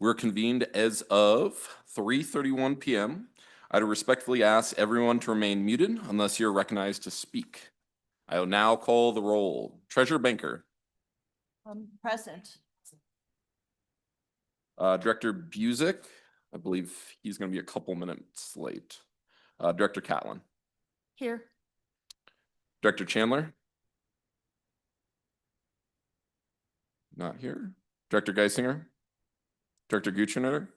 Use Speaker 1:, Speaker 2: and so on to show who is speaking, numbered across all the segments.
Speaker 1: We're convened as of 3:31 p.m. I'd respectfully ask everyone to remain muted unless you're recognized to speak. I will now call the roll. Treasurer Banker,
Speaker 2: Present.
Speaker 1: Director Busick, I believe he's going to be a couple minutes late. Director Catlin,
Speaker 2: Here.
Speaker 1: Director Chandler, not here. Director Geisinger, Director Gutschner,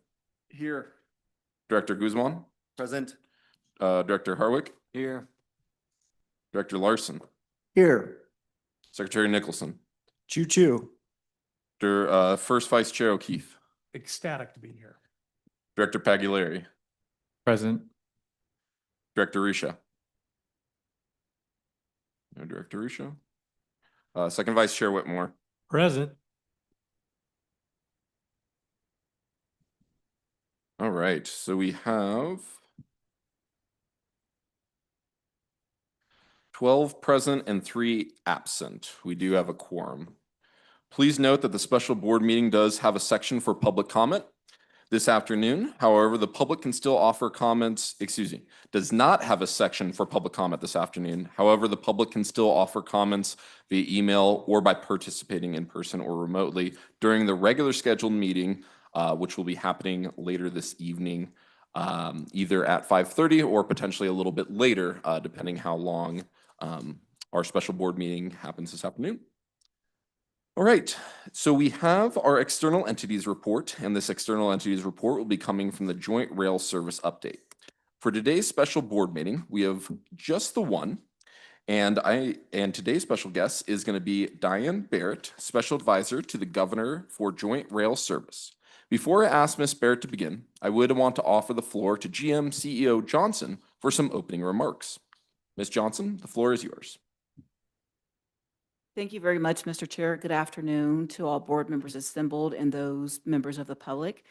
Speaker 3: Here.
Speaker 1: Director Guzman,
Speaker 3: Present.
Speaker 1: Director Harwick,
Speaker 3: Here.
Speaker 1: Director Larson,
Speaker 3: Here.
Speaker 1: Secretary Nicholson,
Speaker 3: Choo-choo.
Speaker 1: First Vice Chair O'Keefe,
Speaker 4: Ecstatic to be here.
Speaker 1: Director Pagliari,
Speaker 3: Present.
Speaker 1: Director Risha. No Director Risha. Second Vice Chair Whitmore.
Speaker 4: Present.
Speaker 1: All right, so we have 12 present and 3 absent. We do have a quorum. Please note that the special board meeting does have a section for public comment this afternoon. However, the public can still offer comments, does not have a section for public comment this afternoon. However, the public can still offer comments via email or by participating in person or remotely during the regular scheduled meeting, which will be happening later this evening, either at 5:30 or potentially a little bit later, depending how long our special board meeting happens this afternoon. All right, so we have our external entities report, and this external entities report will be coming from the Joint Rail Service Update. For today's special board meeting, we have just the one, and today's special guest is going to be Diane Barrett, Special Advisor to the Governor for Joint Rail Service. Before I ask Ms. Barrett to begin, I would want to offer the floor to GM CEO Johnson for some opening remarks. Ms. Johnson, the floor is yours.
Speaker 2: Thank you very much, Mr. Chair. Good afternoon to all board members assembled and those members of the public.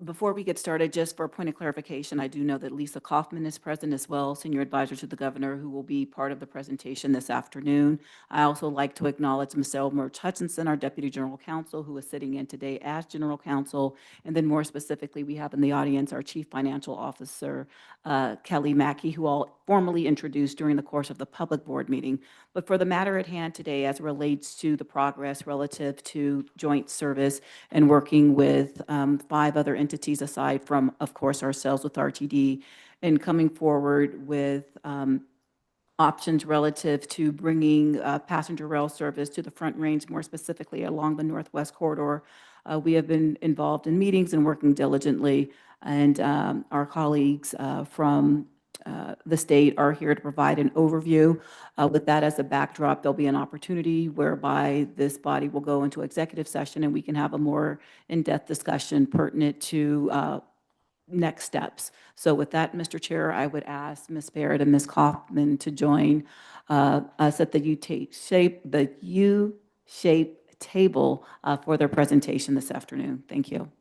Speaker 2: Before we get started, just for a point of clarification, I do know that Lisa Kaufman is present as well, Senior Advisor to the Governor, who will be part of the presentation this afternoon. I also like to acknowledge Michelle Murch Hutchinson, our Deputy General Counsel, who is sitting in today as General Counsel. And then more specifically, we have in the audience our Chief Financial Officer, Kelly Mackey, who I'll formally introduce during the course of the public board meeting. But for the matter at hand today, as it relates to the progress relative to joint service and working with 5 other entities aside from, of course, ourselves with RTD, and coming forward with options relative to bringing passenger rail service to the Front Range, more specifically along the Northwest Corridor. We have been involved in meetings and working diligently, and our colleagues from the state are here to provide an overview. With that as a backdrop, there'll be an opportunity whereby this body will go into executive session and we can have a more in-depth discussion pertinent to next steps. So with that, Mr. Chair, I would ask Ms. Barrett and Ms. Kaufman to join us at the U-shaped table for their presentation this afternoon. Thank you.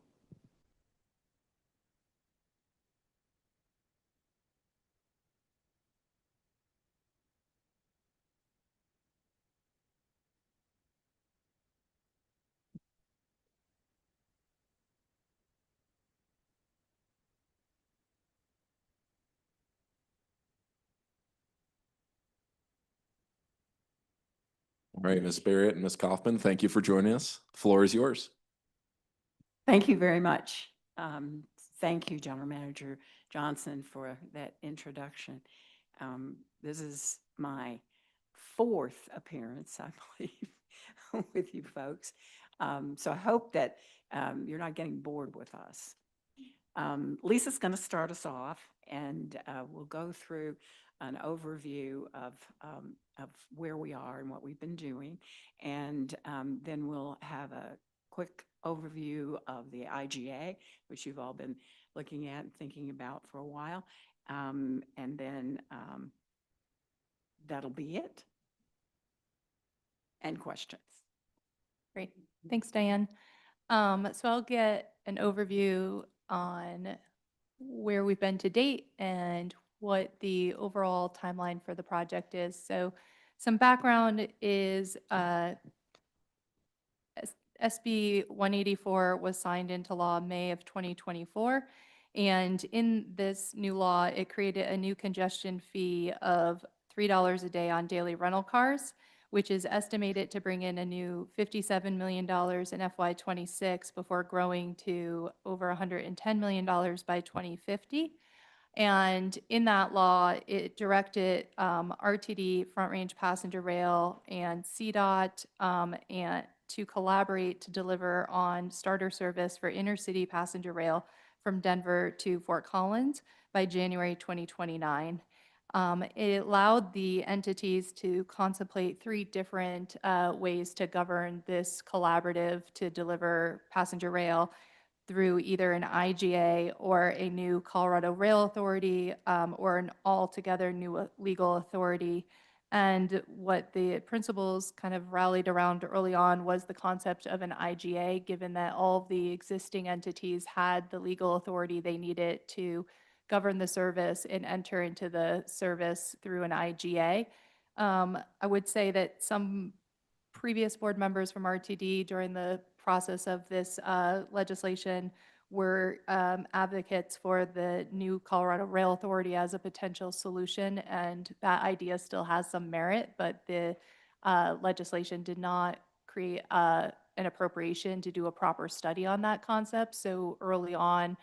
Speaker 1: All right, Ms. Barrett and Ms. Kaufman, thank you for joining us. The floor is yours.
Speaker 5: Thank you very much. Thank you, General Manager Johnson, for that introduction. This is my 4th appearance, I believe, with you folks. So I hope that you're not getting bored with us. Lisa's going to start us off, and we'll go through an overview of where we are and what we've been doing. And then we'll have a quick overview of the IGA, which you've all been looking at and thinking about for a while. And then that'll be it. And questions.
Speaker 6: Great. Thanks, Diane. So I'll get an overview on where we've been to date and what the overall timeline for the project is. So some background is SB 184 was signed into law May of 2024. And in this new law, it created a new congestion fee of $3 a day on daily rental cars, which is estimated to bring in a new $57 million in FY '26 before growing to over $110 million by 2050. And in that law, it directed RTD, Front Range Passenger Rail, and CDOT and to collaborate to deliver on starter service for intercity passenger rail from Denver to Fort Collins by January 2029. It allowed the entities to contemplate three different ways to govern this collaborative to deliver passenger rail through either an IGA or a new Colorado Rail Authority or an altogether new legal authority. And what the principals kind of rallied around early on was the concept of an IGA, given that all of the existing entities had the legal authority they needed to govern the service and enter into the service through an IGA. I would say that some previous board members from RTD during the process of this legislation were advocates for the new Colorado Rail Authority as a potential solution, and that idea still has some merit, but the legislation did not create an appropriation to do a proper study on that concept. So early on,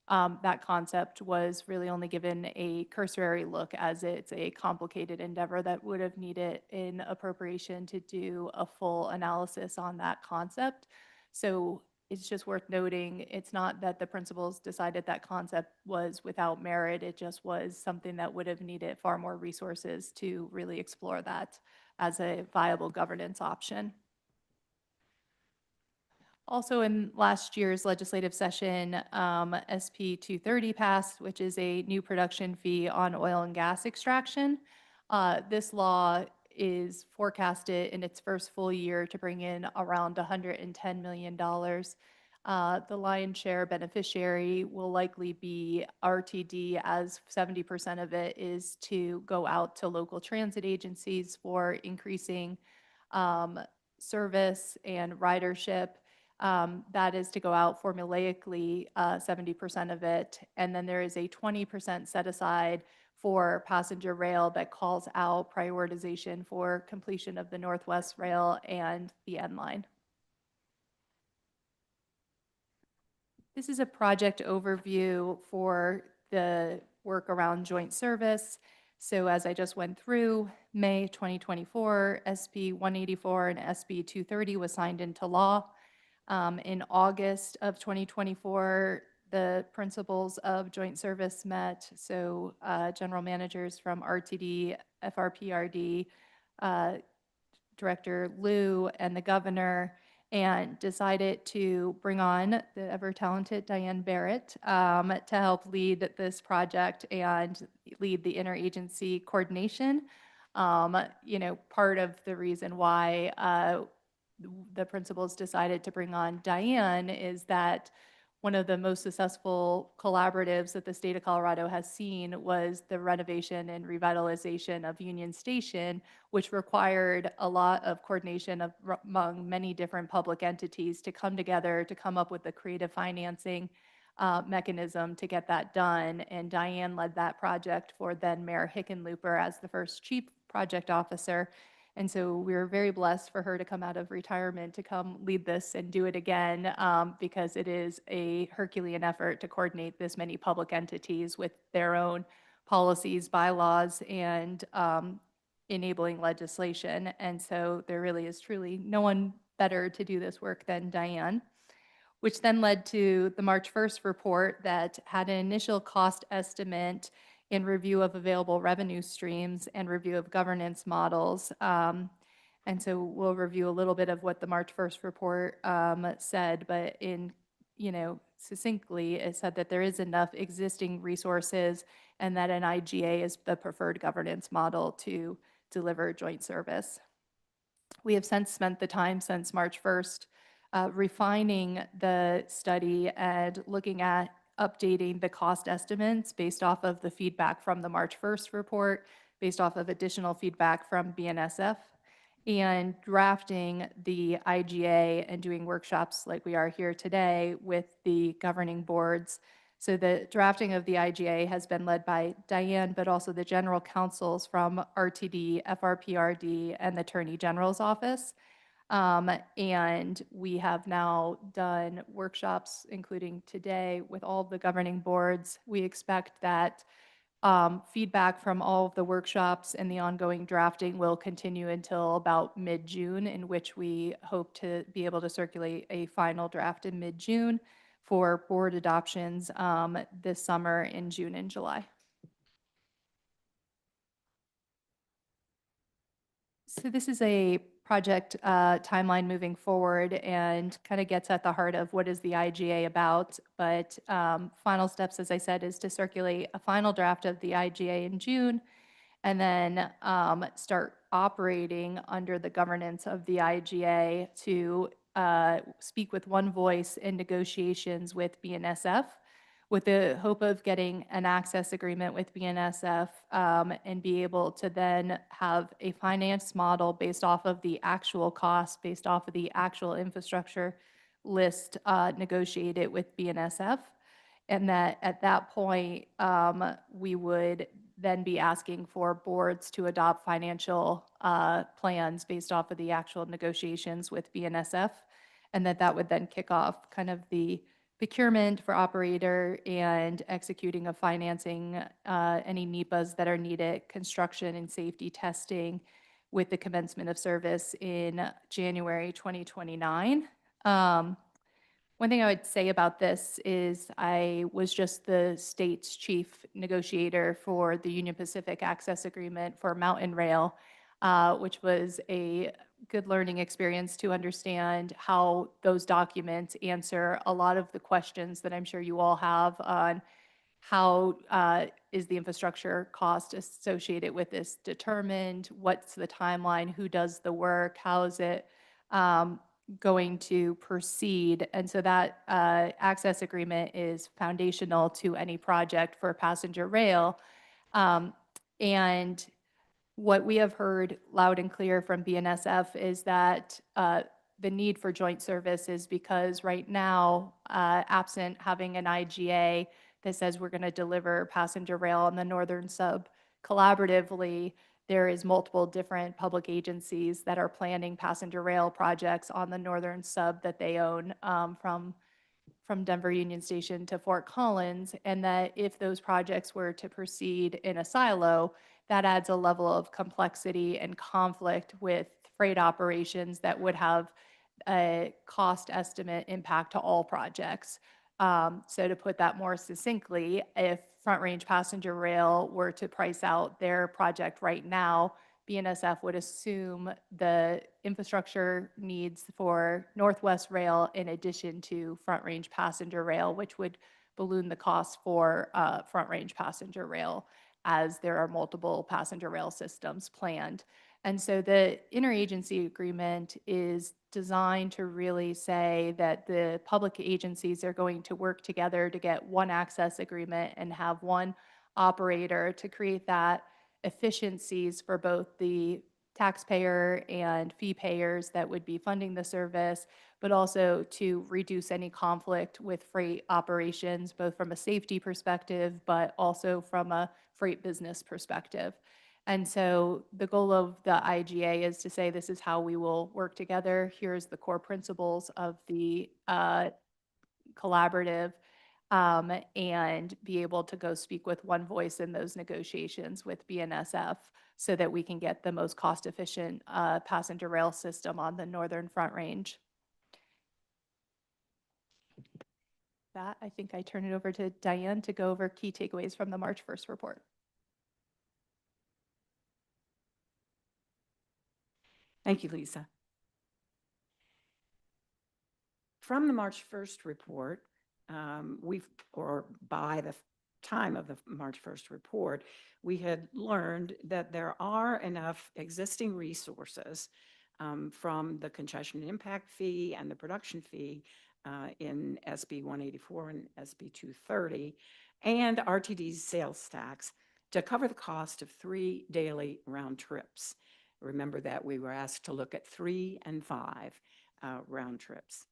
Speaker 6: that concept was really only given a cursory look, as it's a complicated endeavor that would have needed an appropriation to do a full analysis on that concept. So it's just worth noting, it's not that the principals decided that concept was without merit, it just was something that would have needed far more resources to really explore that as a viable governance option. Also in last year's legislative session, SB 230 passed, which is a new production fee on oil and gas extraction. This law is forecasted in its first full year to bring in around $110 million. The lion's share beneficiary will likely be RTD, as 70% of it is to go out to local transit agencies for increasing service and ridership. That is to go out formulaically, 70% of it. And then there is a 20% set aside for passenger rail that calls out prioritization for completion of the Northwest Rail and the N line. This is a project overview for the work around joint service. So as I just went through, May 2024, SB 184 and SB 230 was signed into law. In August of 2024, the principals of joint service met, so general managers from RTD, FRPRD, Director Liu, and the governor, and decided to bring on the ever-talented Diane Barrett to help lead this project and lead the interagency coordination. Part of the reason why the principals decided to bring on Diane is that one of the most successful collaboratives that the state of Colorado has seen was the renovation and revitalization of Union Station, which required a lot of coordination among many different public entities to come together to come up with a creative financing mechanism to get that done. And Diane led that project for then Mayor Hickenlooper as the first chief project officer. And so we were very blessed for her to come out of retirement to come lead this and do it again, because it is a Herculean effort to coordinate this many public entities with their own policies, bylaws, and enabling legislation. And so there really is truly no one better to do this work than Diane, which then led to the March 1st report that had an initial cost estimate in review of available revenue streams and review of governance models. And so we'll review a little bit of what the March 1st report said, but succinctly, it said that there is enough existing resources and that an IGA is the preferred governance model to deliver joint service. We have since spent the time since March 1st refining the study and looking at updating the cost estimates based off of the feedback from the March 1st report, based off of additional feedback from BNSF, and drafting the IGA and doing workshops like we are here today with the governing boards. So the drafting of the IGA has been led by Diane, but also the general counsels from RTD, FRPRD, and the Attorney General's office. And we have now done workshops, including today, with all of the governing boards. We expect that feedback from all of the workshops and the ongoing drafting will continue until about mid-June, in which we hope to be able to circulate a final draft in mid-June for board adoptions this summer in June and July. So this is a project timeline moving forward and kind of gets at the heart of what is the IGA about. But final steps, as I said, is to circulate a final draft of the IGA in June and then start operating under the governance of the IGA to speak with one voice in negotiations with BNSF, with the hope of getting an access agreement with BNSF and be able to then have a finance model based off of the actual cost, based off of the actual infrastructure list negotiated with BNSF. And that at that point, we would then be asking for boards to adopt financial plans based off of the actual negotiations with BNSF. And that would then kick off kind of the procurement for operator and executing of financing, any NEPAs that are needed, construction and safety testing with the commencement of service in January 2029. One thing I would say about this is I was just the state's chief negotiator for the Union Pacific Access Agreement for Mountain Rail, which was a good learning experience to understand how those documents answer a lot of the questions that I'm sure you all have on how is the infrastructure cost associated with this determined, what's the timeline, who does the work, how is it going to proceed. And so that access agreement is foundational to any project for passenger rail. And what we have heard loud and clear from BNSF is that the need for joint service is because right now, absent having an IGA that says we're going to deliver passenger rail on the northern sub collaboratively, there is multiple different public agencies that are planning passenger rail projects on the northern sub that they own from Denver Union Station to Fort Collins, and that if those projects were to proceed in a silo, that adds a level of complexity and conflict with freight operations that would have a cost estimate impact to all projects. So to put that more succinctly, if Front Range Passenger Rail were to price out their project right now, BNSF would assume the infrastructure needs for Northwest Rail in addition to Front Range Passenger Rail, which would balloon the cost for Front Range Passenger Rail as there are multiple passenger rail systems planned. And so the interagency agreement is designed to really say that the public agencies are going to work together to get one access agreement and have one operator to create that efficiencies for both the taxpayer and fee payers that would be funding the service, but also to reduce any conflict with freight operations, both from a safety perspective, but also from a freight business perspective. And so the goal of the IGA is to say, this is how we will work together. Here's the core principles of the collaborative, and be able to go speak with one voice in those negotiations with BNSF so that we can get the most cost-efficient passenger rail system on the Northern Front Range. That, I think I turn it over to Diane to go over key takeaways from the March 1st report.
Speaker 5: Thank you, Lisa. From the March 1st report, by the time of the March 1st report, we had learned that there are enough existing resources from the congestion impact fee and the production fee in SB 184 and SB 230 and RTD's sales tax to cover the cost of 3 daily round trips. Remember that we were asked to look at 3 and 5 round trips.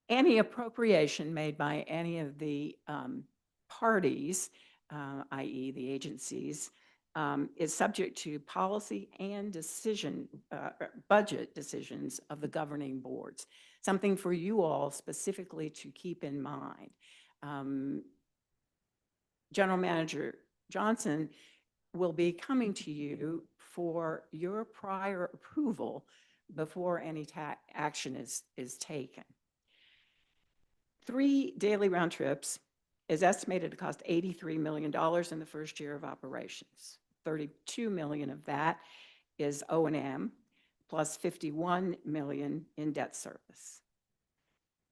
Speaker 5: Any appropriation made by any of the parties, i.e. the agencies, is subject to policy and budget decisions of the governing boards. Something for you all specifically to keep in mind. General Manager Johnson will be coming to you for your prior approval before any action is taken. 3 daily round trips is estimated to cost $83 million in the first year of operations. $32 million of that is O&M, plus $51 million in debt service.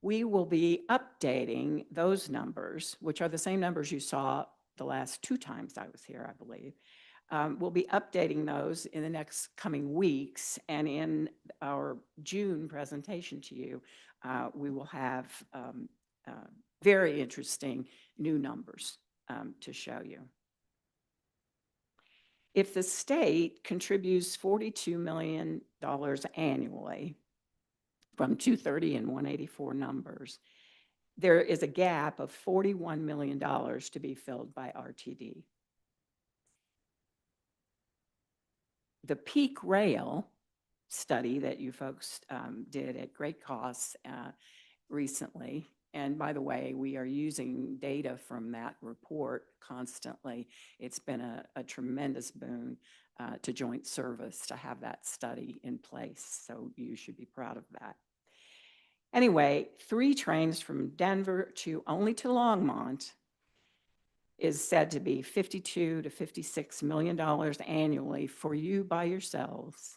Speaker 5: We will be updating those numbers, which are the same numbers you saw the last 2 times I was here, I believe. We'll be updating those in the next coming weeks, and in our June presentation to you, we will have very interesting new numbers to show you. If the state contributes $42 million annually from 230 and 184 numbers, there is a gap of $41 million to be filled by RTD. The Peak Rail study that you folks did at great cost recently, and by the way, we are using data from that report constantly. It's been a tremendous boon to joint service to have that study in place, so you should be proud of that. Anyway, 3 trains from Denver only to Longmont is said to be $52 to $56 million annually for you by yourselves.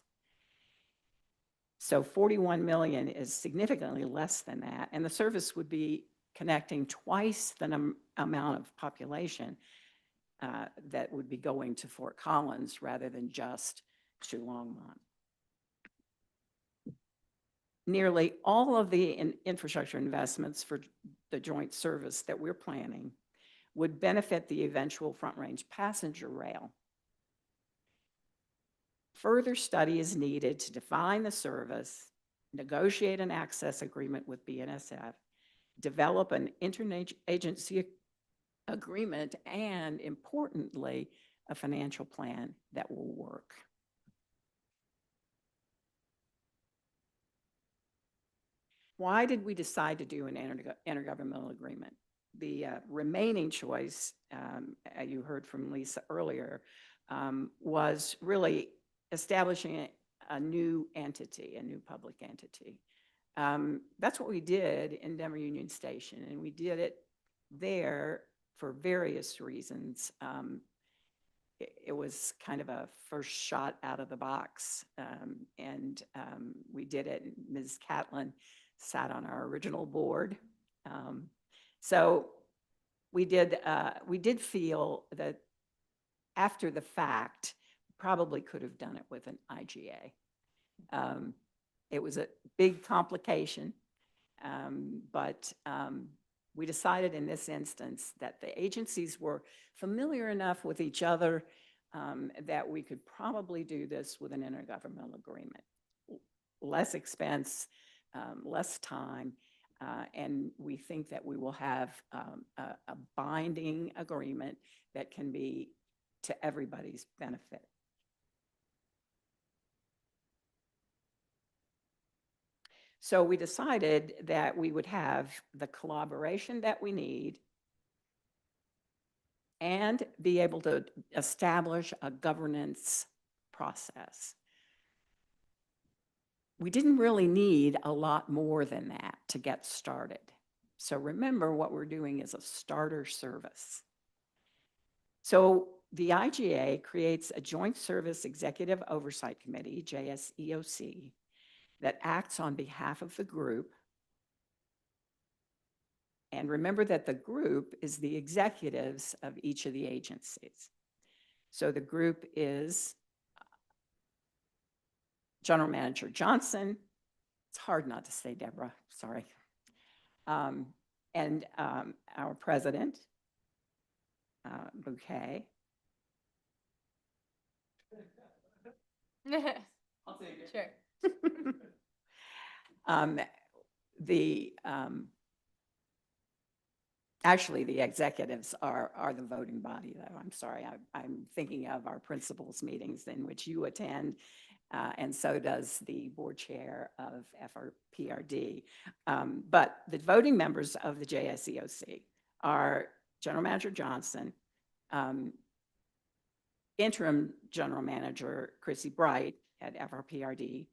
Speaker 5: So 41 million is significantly less than that, and the service would be connecting twice the amount of population that would be going to Fort Collins rather than just to Longmont. Nearly all of the infrastructure investments for the joint service that we're planning would benefit the eventual Front Range passenger rail. Further study is needed to define the service, negotiate an access agreement with BNSF, develop an interagency agreement, and importantly, a financial plan that will work. Why did we decide to do an intergovernmental agreement? The remaining choice, you heard from Lisa earlier, was really establishing a new entity, a new public entity. That's what we did in Denver Union Station, and we did it there for various reasons. It was kind of a first shot out of the box, and we did it. Ms. Catlin sat on our original board. So we did feel that after the fact, probably could have done it with an IGA. It was a big complication, but we decided in this instance that the agencies were familiar enough with each other that we could probably do this with an intergovernmental agreement. Less expense, less time, and we think that we will have a binding agreement that can be to everybody's benefit. So we decided that we would have the collaboration that we need and be able to establish a governance process. We didn't really need a lot more than that to get started. So remember, what we're doing is a starter service. So the IGA creates a Joint Service Executive Oversight Committee, JSEOC, that acts on behalf of the group. And remember that the group is the executives of each of the agencies. So the group is General Manager Johnson. It's hard not to say Deborah, sorry. And our president, Bouquet.
Speaker 6: I'll take it. Sure.
Speaker 5: Um, The, actually, the executives are the voting body, though. I'm sorry. I'm thinking of our principals meetings in which you attend, and so does the board chair of FRPRD. But the voting members of the JSEOC are General Manager Johnson, interim General Manager Chrissy Bright at FRPRD,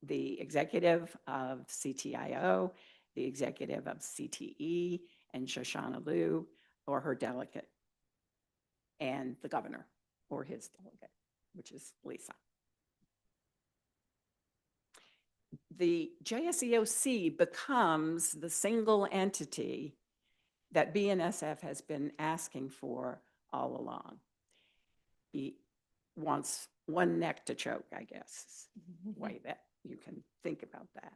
Speaker 5: the executive of CTIO, the executive of CTE, and Shoshana Liu, or her delegate, and the governor, or his delegate, which is Lisa. The JSEOC becomes the single entity that BNSF has been asking for all along. He wants one neck to choke, I guess, is the way that you can think about that.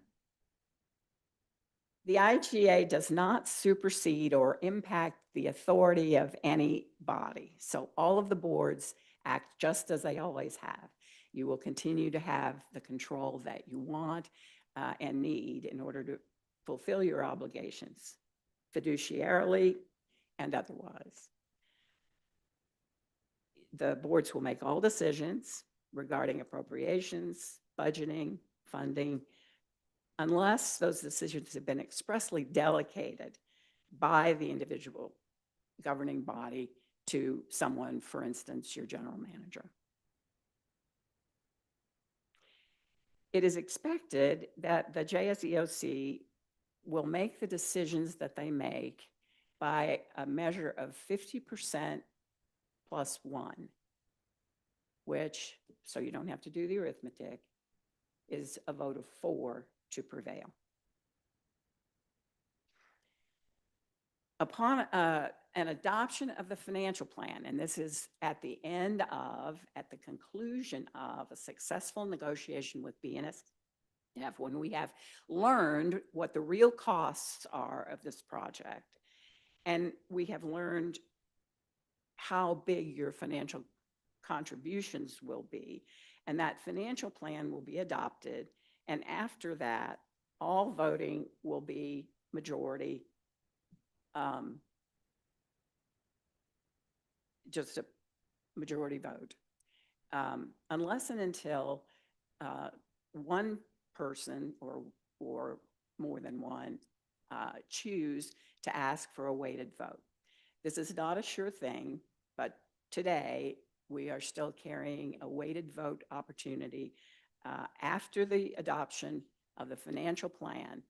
Speaker 5: The IGA does not supersede or impact the authority of any body. So all of the boards act just as they always have. You will continue to have the control that you want and need in order to fulfill your obligations, fiduciarily and otherwise. The boards will make all decisions regarding appropriations, budgeting, funding, unless those decisions have been expressly delegated by the individual governing body to someone, for instance, your general manager. It is expected that the JSEOC will make the decisions that they make by a measure of 50% plus 1, which, so you don't have to do the arithmetic, is a vote of 4 to prevail. Upon an adoption of the financial plan, and this is at the conclusion of a successful negotiation with BNSF, when we have learned what the real costs are of this project, and we have learned how big your financial contributions will be, and that financial plan will be adopted. And after that, all voting will be majority, just a majority vote, unless and until one person or more than one choose to ask for a weighted vote. This is not a sure thing, but today we are still carrying a weighted vote opportunity after the adoption of the financial plan.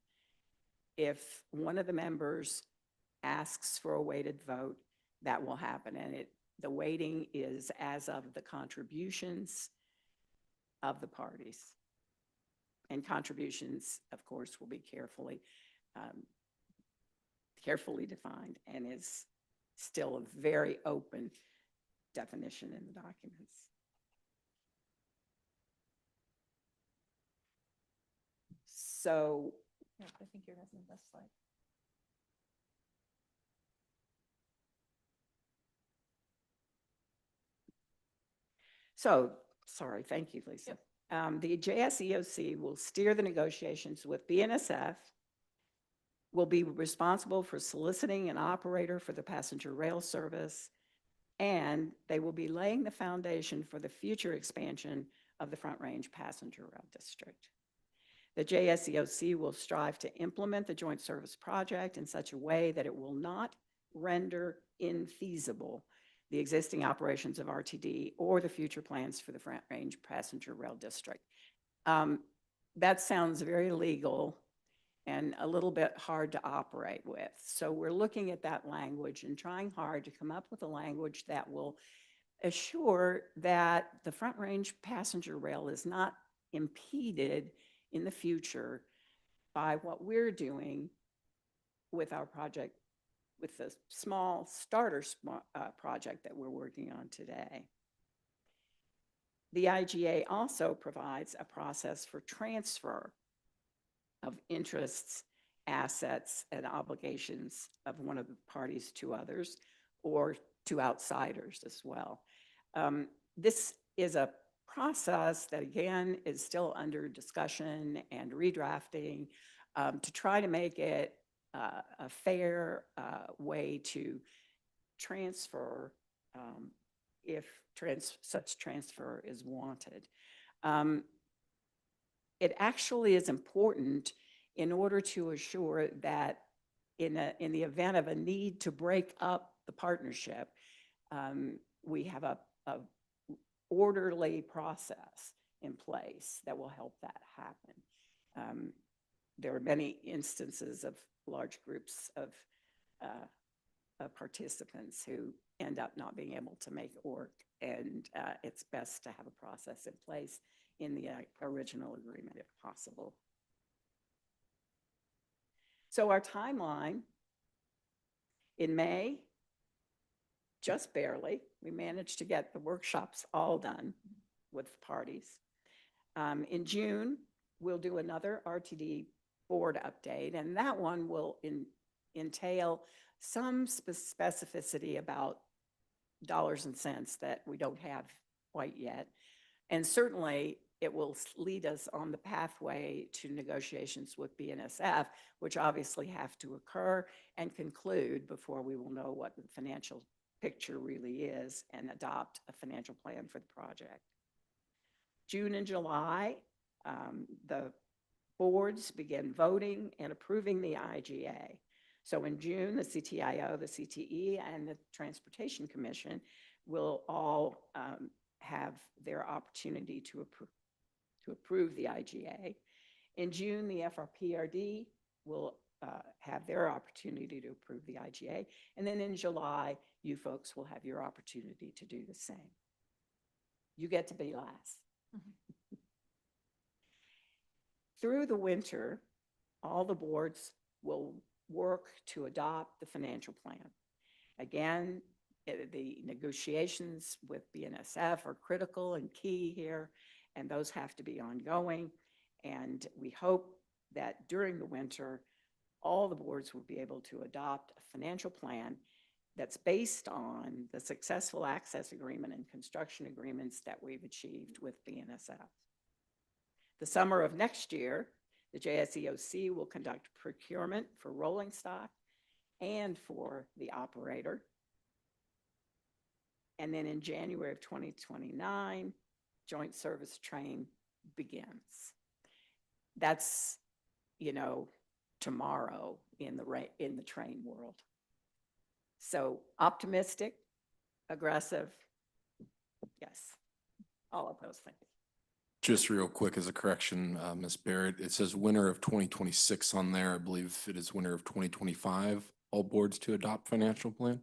Speaker 5: If one of the members asks for a weighted vote, that will happen. And the weighting is as of the contributions of the parties. And contributions, of course, will be carefully defined and is still a very open definition in the documents. So
Speaker 6: Yeah, I think you're missing this slide.
Speaker 5: sorry, thank you, Lisa. The JSEOC will steer the negotiations with BNSF, will be responsible for soliciting an operator for the passenger rail service, and they will be laying the foundation for the future expansion of the Front Range Passenger Rail District. The JSEOC will strive to implement the joint service project in such a way that it will not render infeasible the existing operations of RTD or the future plans for the Front Range Passenger Rail District. That sounds very legal and a little bit hard to operate with. So we're looking at that language and trying hard to come up with a language that will assure that the Front Range Passenger Rail is not impeded in the future by what we're doing with our project, with the small starter project that we're working on today. The IGA also provides a process for transfer of interests, assets, and obligations of one of the parties to others or to outsiders as well. This is a process that, again, is still under discussion and redrafting to try to make it a fair way to transfer if such transfer is wanted. It actually is important in order to assure that in the event of a need to break up the partnership, we have a orderly process in place that will help that happen. There are many instances of large groups of participants who end up not being able to make it work, and it's best to have a process in place in the original agreement if possible. So our timeline, in May, just barely, we managed to get the workshops all done with parties. In June, we'll do another RTD board update, and that one will entail some specificity about dollars and cents that we don't have quite yet. And certainly it will lead us on the pathway to negotiations with BNSF, which obviously have to occur and conclude before we will know what the financial picture really is and adopt a financial plan for the project. June and July, the boards begin voting and approving the IGA. So in June, the CTIO, the CTE, and the Transportation Commission will all have their opportunity to approve the IGA. In June, the FRPRD will have their opportunity to approve the IGA. And then in July, you folks will have your opportunity to do the same. You get to be last. Through the winter, all the boards will work to adopt the financial plan. Again, the negotiations with BNSF are critical and key here, and those have to be ongoing. And we hope that during the winter, all the boards will be able to adopt a financial plan that's based on the successful access agreement and construction agreements that we've achieved with BNSF. The summer of next year, the JSEOC will conduct procurement for rolling stock and for the operator. And then in January of 2029, joint service train begins. That's, tomorrow in the train world. So optimistic, aggressive, yes, all of those things.
Speaker 1: Just real quick as a correction, Ms. Barrett, it says winter of 2026 on there. I believe it is winter of 2025, all boards to adopt financial plan.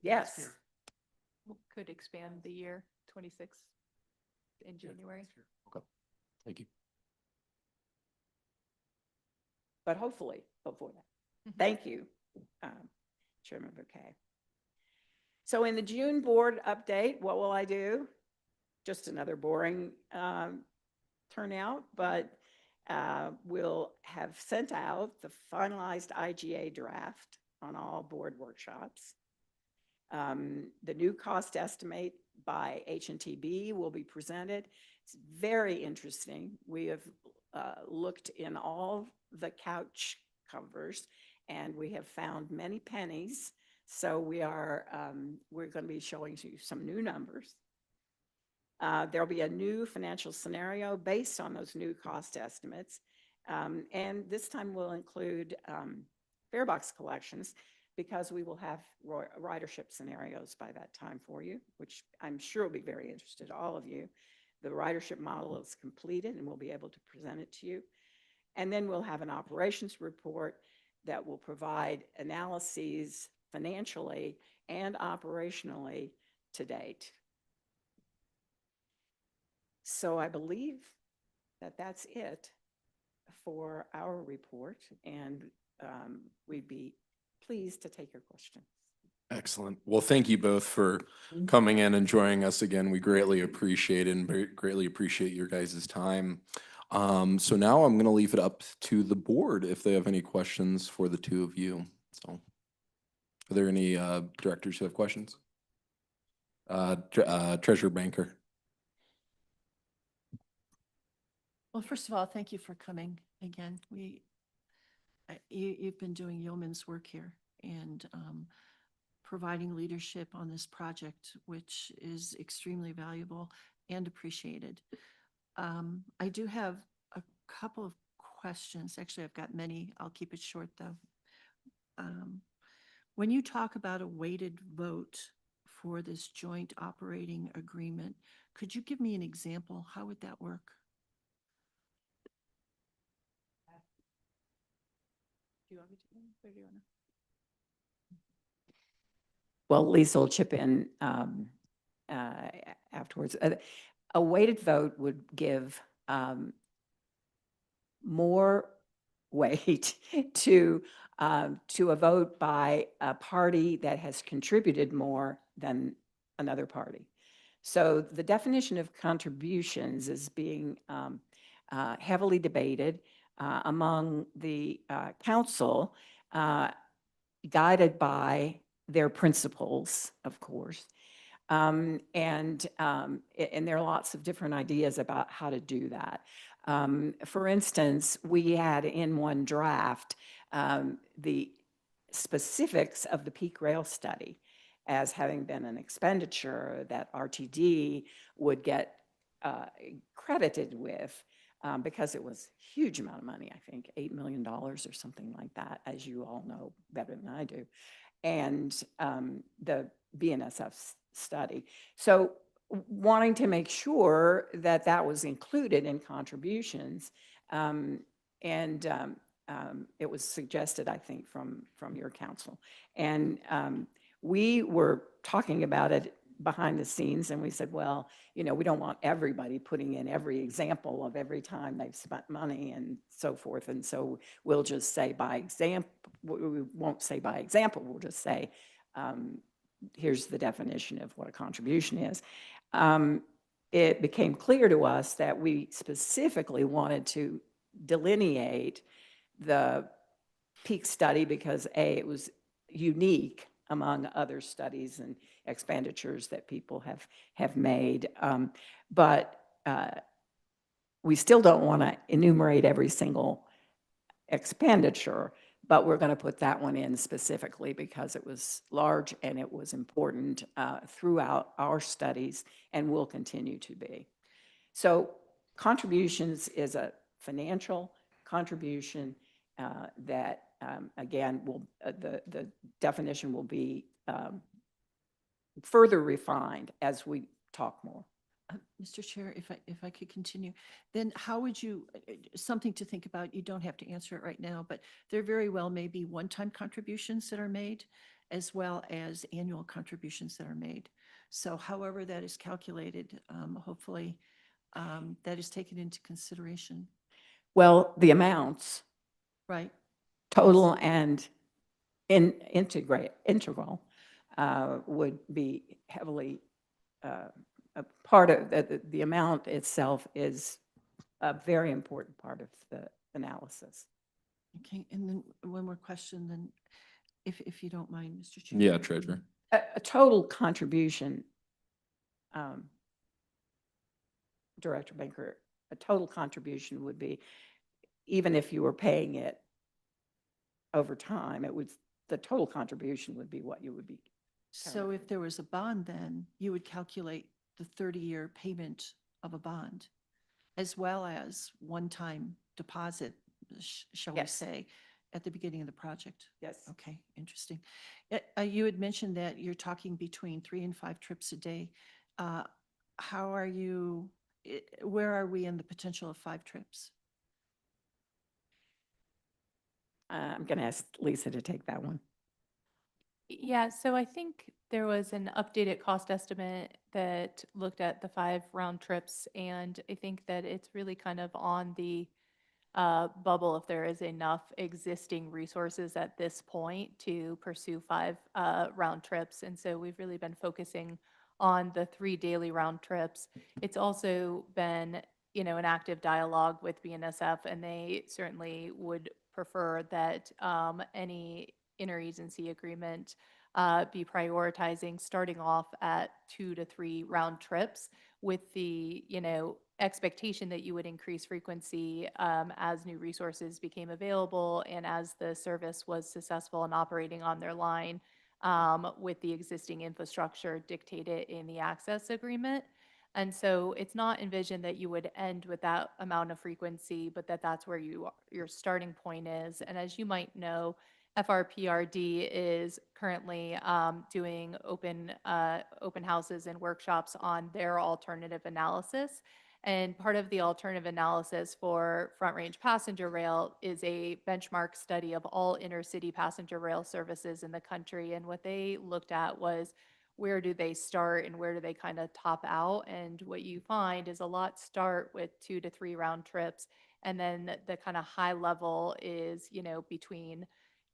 Speaker 5: Yes,
Speaker 6: Could expand the year 26 in January.
Speaker 1: Okay, thank you.
Speaker 5: but hopefully before that.
Speaker 6: Mhm.
Speaker 5: Thank you, Chairman Bouquet. So in the June board update, what will I do? Just another boring turnout, but we'll have sent out the finalized IGA draft on all board workshops. The new cost estimate by H&TB will be presented. It's very interesting. We have looked in all the couch covers and we have found many pennies. So we're going to be showing you some new numbers. There'll be a new financial scenario based on those new cost estimates. And this time we'll include fare box collections because we will have ridership scenarios by that time for you, which I'm sure will be very interesting to all of you. The ridership model is completed and we'll be able to present it to you. And then we'll have an operations report that will provide analyses financially and operationally to date. So I believe that that's it for our report, and we'd be pleased to take your questions.
Speaker 1: Excellent. Well, thank you both for coming in and joining us again. We greatly appreciate it and greatly appreciate your guys' time. So now I'm going to leave it up to the board if they have any questions for the two of you. So are there any directors who have questions? Treasurer Banker.
Speaker 7: Well, first of all, thank you for coming again. You've been doing yeoman's work here and providing leadership on this project, which is extremely valuable and appreciated. I do have a couple of questions. Actually, I've got many. I'll keep it short, though. When you talk about a weighted vote for this joint operating agreement, could you give me an example? How would that work?
Speaker 2: Do you want me to? Or do you want to?
Speaker 5: Well, Lisa will chip in afterwards. A weighted vote would give more weight to a vote by a party that has contributed more than another party. So the definition of contributions is being heavily debated among the council, guided by their principles, of course. And there are lots of different ideas about how to do that. For instance, we had in one draft the specifics of the peak rail study as having been an expenditure that RTD would get credited with because it was a huge amount of money, I think $8 million or something like that, as you all know better than I do. And the BNSF study. So wanting to make sure that that was included in contributions, it was suggested, I think, from your council. And we were talking about it behind the scenes, and we said, well, you know, we don't want everybody putting in every example of every time they've spent money and so forth. And so we'll just say by example, we won't say by example, we'll just say, here's the definition of what a contribution is. It became clear to us that we specifically wanted to delineate the peak study because A, it was unique among other studies and expenditures that people have made. But we still don't want to enumerate every single expenditure, but we're going to put that one in specifically because it was large and it was important throughout our studies and will continue to be. So contributions is a financial contribution that, again, will the definition will be further refined as we talk more.
Speaker 7: Mr. Chair, if I could continue, then how would you, something to think about, you don't have to answer it right now, but there very well may be one-time contributions that are made as well as annual contributions that are made. So however that is calculated, hopefully that is taken into consideration.
Speaker 5: Well, the amounts,
Speaker 7: Right.
Speaker 5: total and integral would be heavily a part of the amount itself is a very important part of the analysis.
Speaker 7: Okay, and then one more question then, if you don't mind, Mr. Chair.
Speaker 1: Yeah, Treasurer.
Speaker 5: A total contribution, Director Banker, a total contribution would be, even if you were paying it over time, the total contribution would be what you would be.
Speaker 7: So if there was a bond, then you would calculate the 30-year payment of a bond as well as one-time deposit, shall we
Speaker 5: Yes.
Speaker 7: say, at the beginning of the project.
Speaker 5: Yes.
Speaker 7: Okay, interesting. You had mentioned that you're talking between 3 and 5 trips a day. How are you, where are we in the potential of 5 trips?
Speaker 5: I'm going to ask Lisa to take that one.
Speaker 6: Yeah, so I think there was an updated cost estimate that looked at the 5 round trips, and I think that it's really kind of on the bubble if there is enough existing resources at this point to pursue 5 round trips. And so we've really been focusing on the 3 daily round trips. It's also been, you know, an active dialogue with BNSF, and they certainly would prefer that any interagency agreement be prioritizing starting off at 2 to 3 round trips with the, expectation that you would increase frequency as new resources became available and as the service was successful in operating on their line with the existing infrastructure dictated in the access agreement. And so it's not envisioned that you would end with that amount of frequency, but that's where your starting point is. And as you might know, FRPRD is currently doing open houses and workshops on their alternative analysis. And part of the alternative analysis for Front Range Passenger Rail is a benchmark study of all intercity passenger rail services in the country. And what they looked at was, where do they start and where do they kind of top out? And what you find is a lot start with 2 to 3 round trips. And then the kind of high level is, between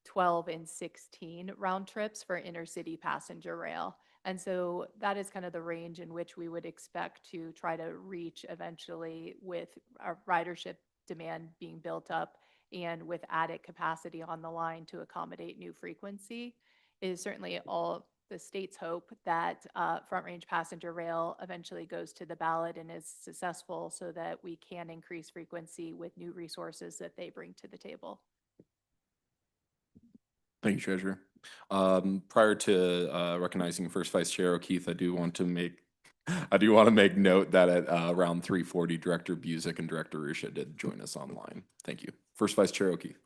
Speaker 6: 12 and 16 round trips for intercity passenger rail. And so that is kind of the range in which we would expect to try to reach eventually with our ridership demand being built up and with added capacity on the line to accommodate new frequency. It is certainly all the state's hope that Front Range Passenger Rail eventually goes to the ballot and is successful so that we can increase frequency with new resources that they bring to the table.
Speaker 1: Thank you, Treasurer. Prior to recognizing First Vice Chair O'Keefe, I do want to make note that at around 3:40, Director Busick and Director Ruscia did join us online. Thank you. First Vice Chair O'Keefe.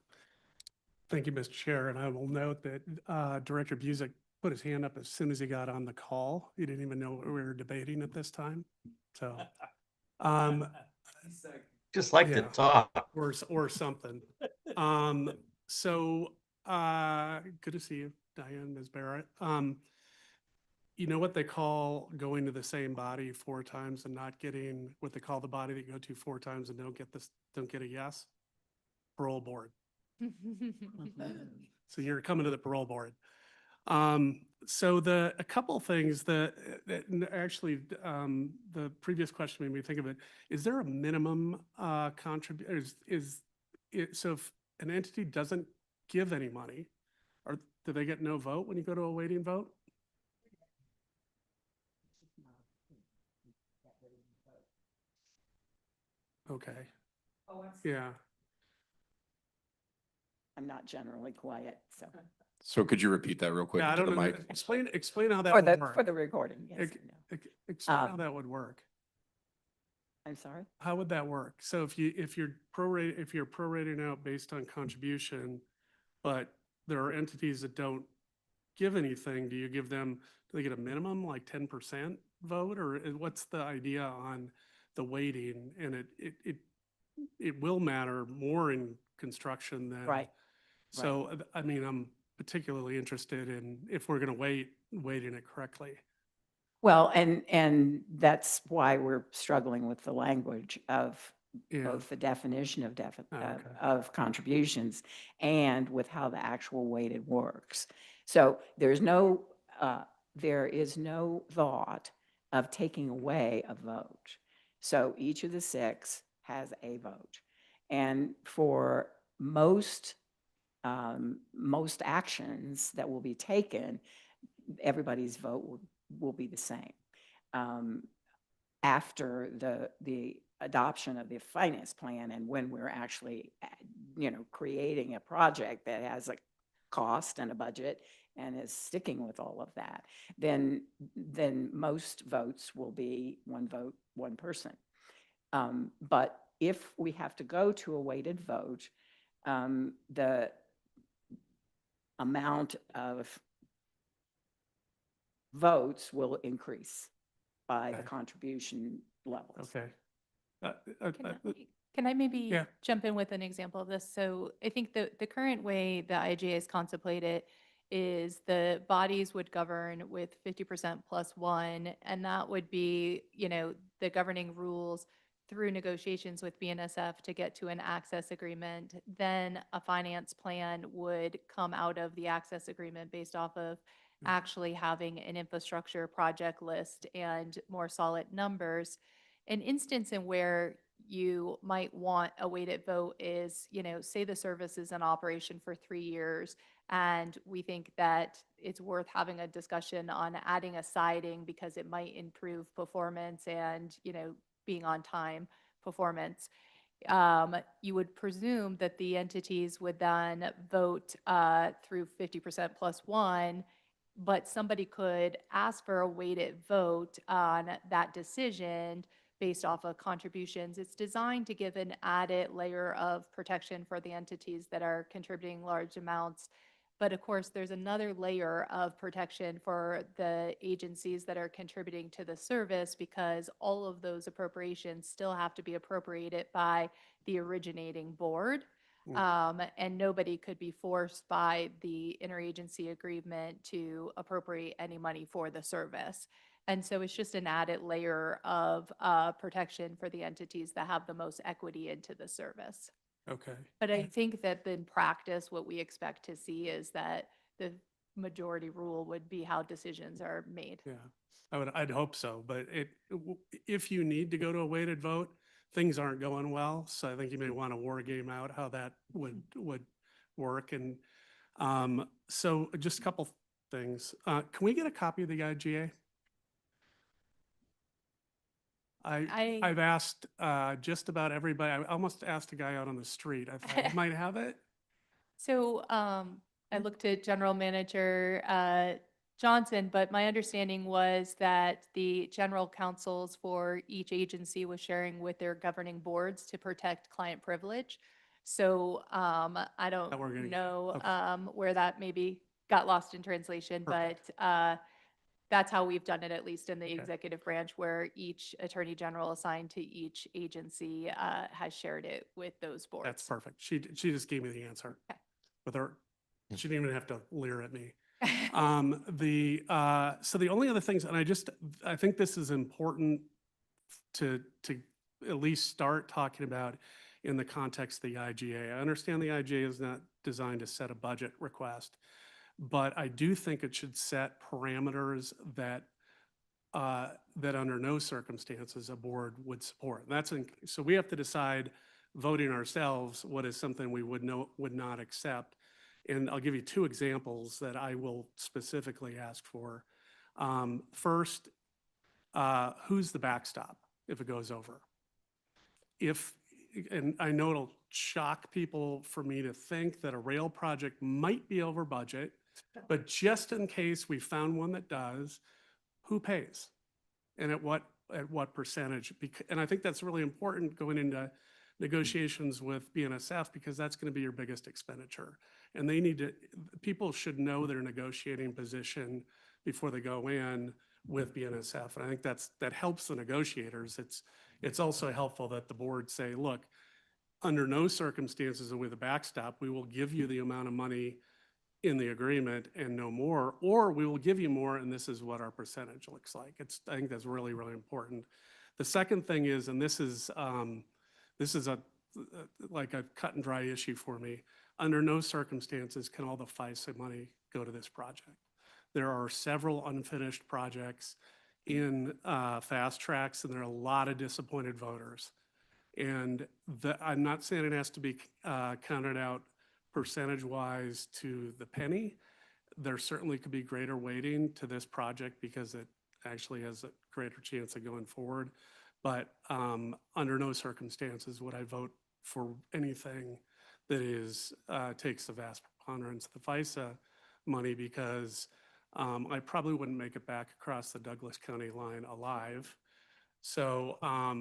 Speaker 4: Thank you, Mr. Chair. And I will note that Director Busick put his hand up as soon as he got on the call. He didn't even know what we were debating at this time. So,
Speaker 8: Just like to
Speaker 4: Yeah.
Speaker 8: talk.
Speaker 4: or something. Good to see you, Diane, Ms. Barrett. You know what they call going to the same body 4 times and not getting what they call the body that you go to 4 times and don't get a yes? Parole board. So you're coming to the parole board. So a couple things the previous question made me think of it. Is there a minimum contribution? So if an entity doesn't give any money, or do they get no vote when you go to a waiting vote? Okay. Yeah.
Speaker 5: I'm not generally quiet, so.
Speaker 1: So could you repeat that real quick
Speaker 4: Yeah, I
Speaker 1: to
Speaker 4: don't
Speaker 1: the
Speaker 4: know.
Speaker 1: mic?
Speaker 4: Explain how that
Speaker 5: For
Speaker 4: would
Speaker 5: the,
Speaker 4: work.
Speaker 5: for the recording, yes.
Speaker 4: Ex-
Speaker 5: or no.
Speaker 4: Explain how
Speaker 5: Um,
Speaker 4: that would work.
Speaker 5: I'm sorry?
Speaker 4: How would that work? So if you're prorating out based on contribution, but there are entities that don't give anything, do they get a minimum, like 10% vote? Or what's the idea on the weighting? And it will matter more in construction than.
Speaker 5: Right.
Speaker 4: So, I mean, I'm particularly interested in if we're going to weighting it correctly.
Speaker 5: Well, and that's why we're struggling with the language of
Speaker 4: Yeah.
Speaker 5: both the definition of
Speaker 4: Okay.
Speaker 5: of contributions and with how the actual weighted works. So there is no thought of taking away a vote. So each of the 6 has a vote. And for most actions that will be taken, everybody's vote will be the same. After the adoption of the finance plan and when we're actually, creating a project that has a cost and a budget and is sticking with all of that, then most votes will be 1 vote, 1 person. But if we have to go to a weighted vote, the amount of votes will increase by the
Speaker 4: Okay.
Speaker 5: contribution levels.
Speaker 4: Okay.
Speaker 6: Can I maybe
Speaker 4: Yeah.
Speaker 6: jump in with an example of this? So I think the current way the IGA is contemplated is the bodies would govern with 50% plus 1, and that would be, the governing rules through negotiations with BNSF to get to an access agreement. Then a finance plan would come out of the access agreement based off of actually having an infrastructure project list and more solid numbers. An instance in where you might want a weighted vote is, say the service is in operation for 3 years, and we think that it's worth having a discussion on adding a siding because it might improve performance and, being on time performance. You would presume that the entities would then vote through 50% plus one, but somebody could ask for a weighted vote on that decision based off of contributions. It's designed to give an added layer of protection for the entities that are contributing large amounts. But of course, there's another layer of protection for the agencies that are contributing to the service because all of those appropriations still have to be appropriated by the originating board. And nobody could be forced by the interagency agreement to appropriate any money for the service. And so it's just an added layer of protection for the entities that have the most equity into the service.
Speaker 4: Okay.
Speaker 6: But I think that in practice, what we expect to see is that the majority rule would be how decisions are made.
Speaker 4: Yeah, I'd hope so, but if you need to go to a weighted vote, things aren't going well. So I think you may want to war game out how that would work. And so just a couple things. Can we get a copy of the IGA? I've asked just about everybody. I almost asked a guy out on the street. I thought he might have it.
Speaker 6: So I looked at General Manager Johnson, but my understanding was that the general counsels for each agency was sharing with their governing boards to protect client privilege. So I don't
Speaker 4: That we're gonna-
Speaker 6: know
Speaker 4: okay.
Speaker 6: where that maybe got lost in translation,
Speaker 4: Perfect.
Speaker 6: but that's how we've done it, at least in the
Speaker 4: Okay.
Speaker 6: executive branch, where each attorney general assigned to each agency has shared it with those boards.
Speaker 4: That's perfect. She just gave me the answer
Speaker 6: Okay.
Speaker 4: with her. She didn't even have to leer at me. So the only other things, and I think this is important to at least start talking about in the context of the IGA. I understand the IGA is not designed to set a budget request, but I do think it should set parameters that under no circumstances a board would support. So we have to decide, voting ourselves, what is something we would not accept. And I'll give you two examples that I will specifically ask for. First, who's the backstop if it goes over? And I know it'll shock people for me to think that a rail project might be over budget, but just in case we found one that does, who pays? And at what percentage? And I think that's really important going into negotiations with BNSF because that's going to be your biggest expenditure. And people should know their negotiating position before they go in with BNSF. And I think that helps the negotiators. It's also helpful that the board say, look, under no circumstances and with a backstop, we will give you the amount of money in the agreement and no more, or we will give you more and this is what our percentage looks like. I think that's really, really important. The second thing is, and this is like a cut and dry issue for me, under no circumstances can all the FISA money go to this project. There are several unfinished projects in fast tracks and there are a lot of disappointed voters. And I'm not saying it has to be counted out percentage-wise to the penny. There certainly could be greater weighting to this project because it actually has a greater chance of going forward. But under no circumstances would I vote for anything that takes the vast preponderance of the FISA money because I probably wouldn't make it back across the Douglas County line alive. So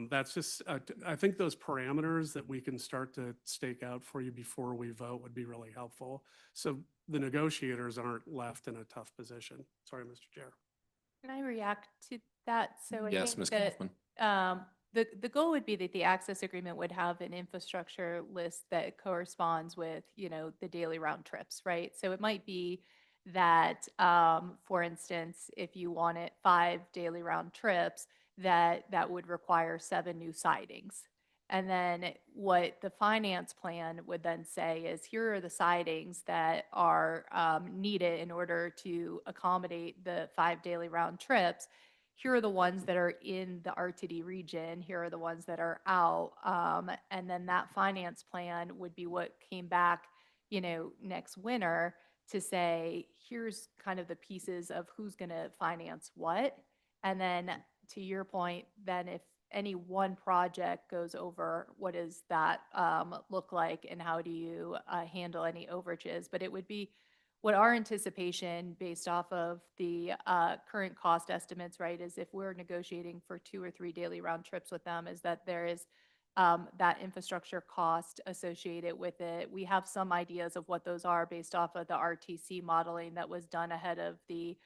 Speaker 4: that's just, I think those parameters that we can start to stake out for you before we vote would be really helpful. So the negotiators aren't left in a tough position. Sorry, Mr. Chair.
Speaker 6: Can I react to that? So I
Speaker 1: Yes,
Speaker 6: think
Speaker 1: Ms.
Speaker 6: that
Speaker 1: Kaufman.
Speaker 6: the goal would be that the access agreement would have an infrastructure list that corresponds with, the daily round trips, right? So it might be that, for instance, if you wanted 5 daily round trips, that would require 7 new sidings. And then what the finance plan would then say is, here are the sidings that are needed in order to accommodate the 5 daily round trips. here are the ones that are in the RTD region, here are the ones that are out. And then that finance plan would be what came back, next winter to say, here's kind of the pieces of who's going to finance what. And then to your point, then if any one project goes over, what does that look like and how do you handle any overages? But it would be what our anticipation based off of the current cost estimates, right, is if we're negotiating for 2 or 3 daily round trips with them, is that there is that infrastructure cost associated with it. We have some ideas of what those are based off of the RTC modeling that was done ahead of the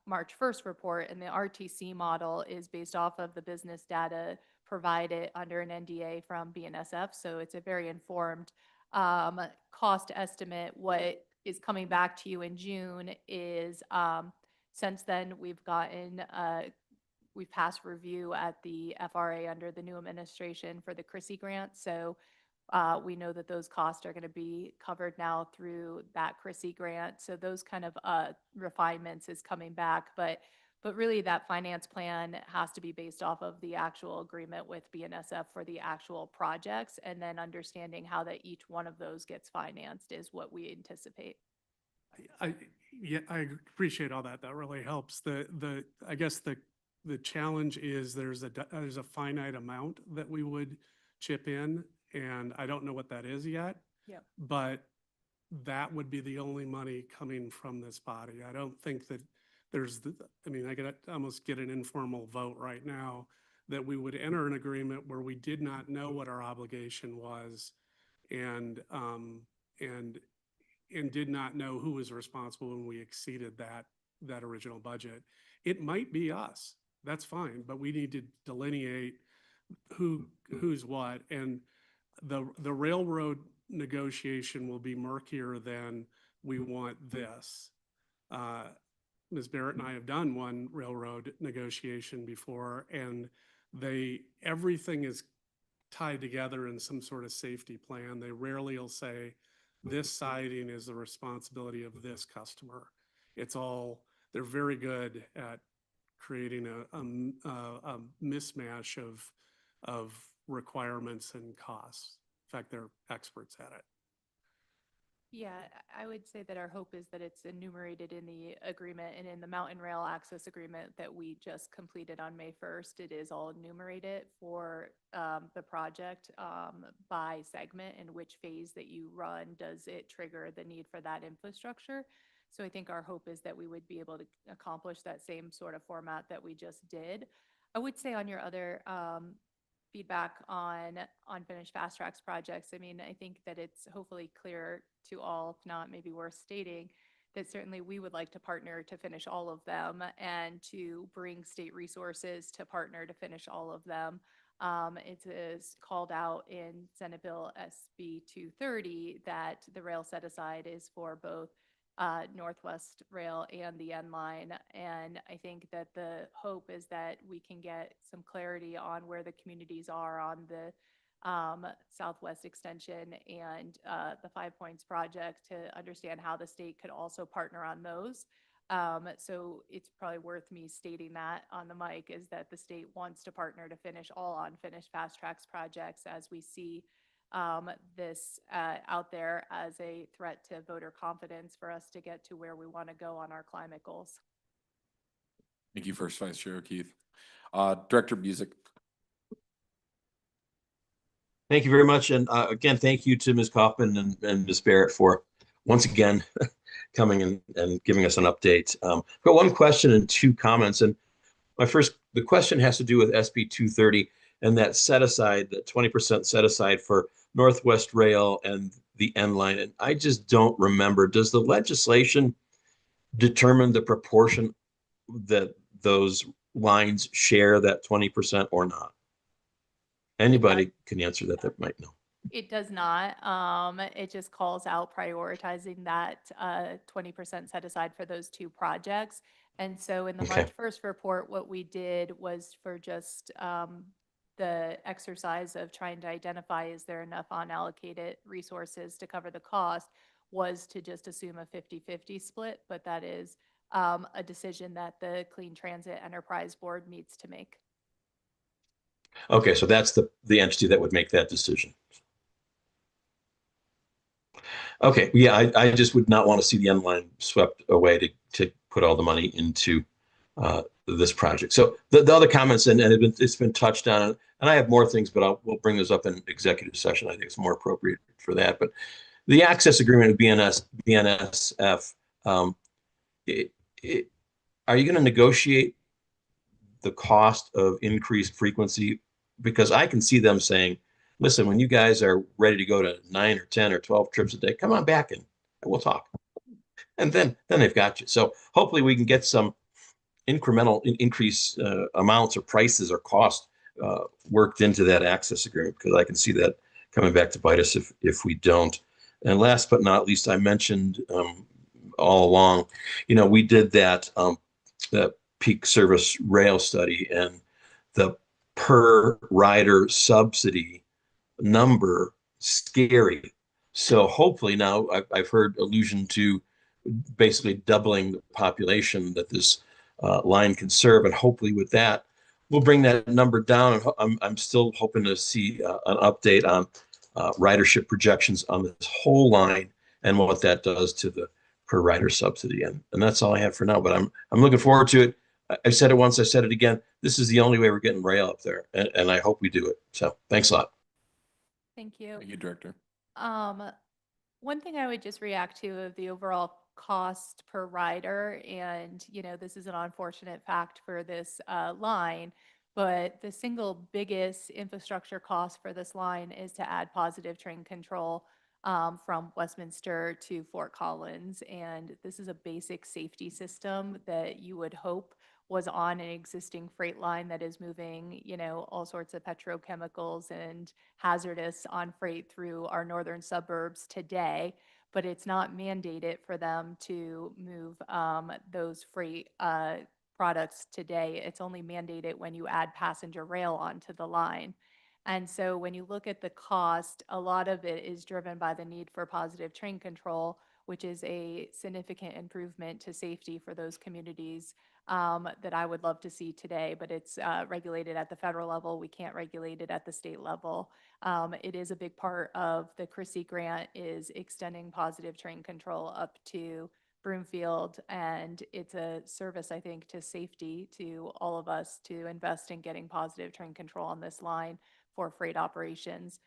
Speaker 6: March 1st report. And the RTC model is based off of the business data provided under an NDA from BNSF. So it's a very informed cost estimate. What is coming back to you in June is since then we've passed review at the FRA under the new administration for the CRISI grant. So we know that those costs are going to be covered now through that CRISI grant. So those kind of refinements is coming back. But really that finance plan has to be based off of the actual agreement with BNSF for the actual projects, and then understanding how that each one of those gets financed is what we anticipate.
Speaker 4: Yeah, I appreciate all that. That really helps. I guess the challenge is there's a finite amount that we would chip in, and I don't know what that is yet.
Speaker 5: Yep.
Speaker 4: But that would be the only money coming from this body. I don't think that I could almost get an informal vote right now that we would enter an agreement where we did not know what our obligation was and did not know who was responsible when we exceeded that original budget. It might be us. That's fine, but we need to delineate who's what. And the railroad negotiation will be murkier than we want this. Ms. Barrett and I have done one railroad negotiation before, and everything is tied together in some sort of safety plan. They rarely will say, this siding is the responsibility of this customer. They're very good at creating a mismatch of requirements and costs. In fact, they're experts at it.
Speaker 6: Yeah, I would say that our hope is that it's enumerated in the agreement and in the Mountain Rail Access Agreement that we just completed on May 1st. It is all enumerated for the project by segment and which phase that you run. Does it trigger the need for that infrastructure? So I think our hope is that we would be able to accomplish that same sort of format that we just did. I would say on your other feedback on unfinished fast tracks projects, I mean, I think that it's hopefully clear to all, if not maybe worth stating, that certainly we would like to partner to finish all of them and to bring state resources to partner to finish all of them. It is called out in Senate Bill SB 230 that the rail set aside is for both Northwest Rail and the N line. And I think that the hope is that we can get some clarity on where the communities are on the Southwest Extension and the 5 Points project to understand how the state could also partner on those. So it's probably worth me stating that on the mic, is that the state wants to partner to finish all unfinished fast tracks projects as we see this out there as a threat to voter confidence for us to get to where we want to go on our climate goals.
Speaker 1: Thank you, First Vice Chair Keith. Director Busick.
Speaker 8: Thank you very much. And again, thank you to Ms. Kaufman and Ms. Barrett for once again coming and giving us an update. I've got one question and 2 comments. And the question has to do with SB 230 and that set aside, that 20% set aside for Northwest Rail and the N line. And I just don't remember, does the legislation determine the proportion that those lines share that 20% or not? Anybody can answer that might know.
Speaker 6: It does not. It just calls out prioritizing that 20% set aside for those 2 projects. And so in the March 1st report, what we did was for just the exercise of trying to identify, is there enough unallocated resources to cover the cost, was to just assume a 50-50 split. But that is a decision that the Clean Transit Enterprise Board needs to make.
Speaker 8: Okay, so that's the entity that would make that decision. Okay, yeah, I just would not want to see the end line swept away to put all the money into this project. So the other comments, and it's been touched on, and I have more things, but we'll bring those up in executive session. I think it's more appropriate for that. But the access agreement with BNSF, are you going to negotiate the cost of increased frequency? Because I can see them saying, listen, when you guys are ready to go to 9 or 10 or 12 trips a day, come on back and we'll talk. And then they've got you. So hopefully we can get some incremental increase amounts or prices or cost worked into that access agreement, because I can see that coming back to bite us if we don't. And last but not least, I mentioned all along, we did that peak service rail study, and the per rider subsidy number scary. So hopefully now I've heard allusion to basically doubling the population that this line can serve, and hopefully with that we'll bring that number down. And I'm still hoping to see an update on ridership projections on this whole line and what that does to the per rider subsidy. And that's all I have for now, but I'm looking forward to it. I said it once, I said it again. This is the only way we're getting rail up there, and I hope we do it. So thanks a lot.
Speaker 6: Thank you.
Speaker 1: Thank you, Director.
Speaker 6: One thing I would just react to of the overall cost per rider, and this is an unfortunate fact for this line, but the single biggest infrastructure cost for this line is to add positive train control from Westminster to Fort Collins. And this is a basic safety system that you would hope was on an existing freight line that is moving, all sorts of petrochemicals and hazardous on freight through our northern suburbs today. But it's not mandated for them to move those freight products today. It's only mandated when you add passenger rail onto the line. And so when you look at the cost, a lot of it is driven by the need for positive train control, which is a significant improvement to safety for those communities that I would love to see today, but it's regulated at the federal level. We can't regulate it at the state level. It is a big part of the CRISI grant is extending positive train control up to Broomfield, and it's a service, I think, to safety to all of us to invest in getting positive train control on this line for freight operations,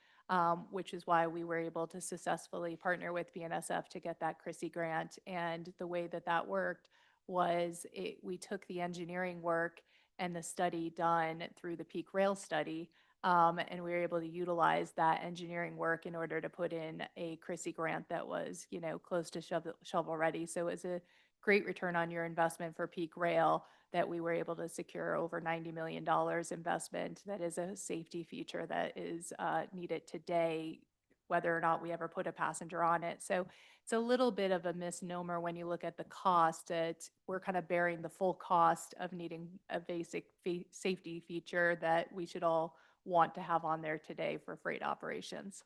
Speaker 6: which is why we were able to successfully partner with BNSF to get that CRISI grant. And the way that worked was we took the engineering work and the study done through the Peak Rail study, and we were able to utilize that engineering work in order to put in a CRISI grant that was, close to shovel ready. So it was a great return on your investment for Peak Rail that we were able to secure over $90 million investment. That is a safety feature that is needed today, whether or not we ever put a passenger on it. So it's a little bit of a misnomer when you look at the cost that we're kind of bearing the full cost of needing a basic safety feature that we should all want to have on there today for freight operations.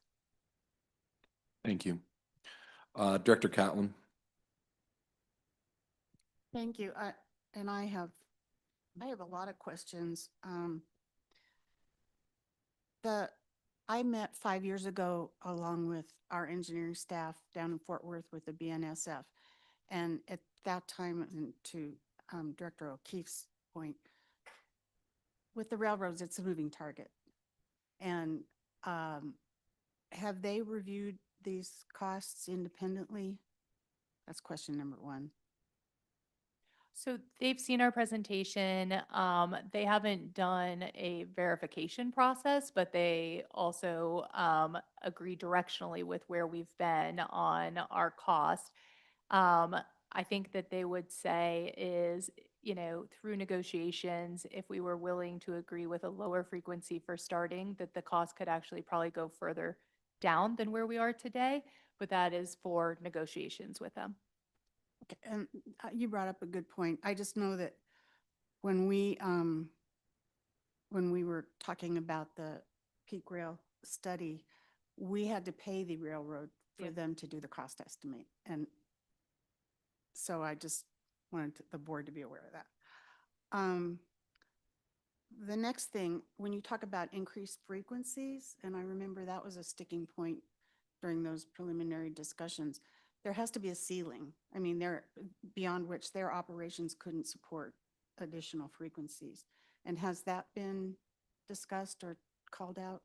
Speaker 1: Thank you. Director Catlin.
Speaker 9: Thank you. I have a lot of questions. I met 5 years ago along with our engineering staff down in Fort Worth with the BNSF. And at that time, and to Director O'Keefe's point, with the railroads, it's a moving target. And have they reviewed these costs independently? That's question number one.
Speaker 6: So they've seen our presentation. They haven't done a verification process, but they also agree directionally with where we've been on our cost. I think that they would say is, through negotiations, if we were willing to agree with a lower frequency for starting, that the cost could actually probably go further down than where we are today, but that is for negotiations with them.
Speaker 9: Okay, and you brought up a good point. I just know that when we were talking about the Peak Rail study, we had to pay the railroad for them to do the cost estimate. And so I just wanted the board to be aware of that. The next thing, when you talk about increased frequencies, and I remember that was a sticking point during those preliminary discussions, there has to be a ceiling. I mean, beyond which their operations couldn't support additional frequencies. And has that been discussed or called out?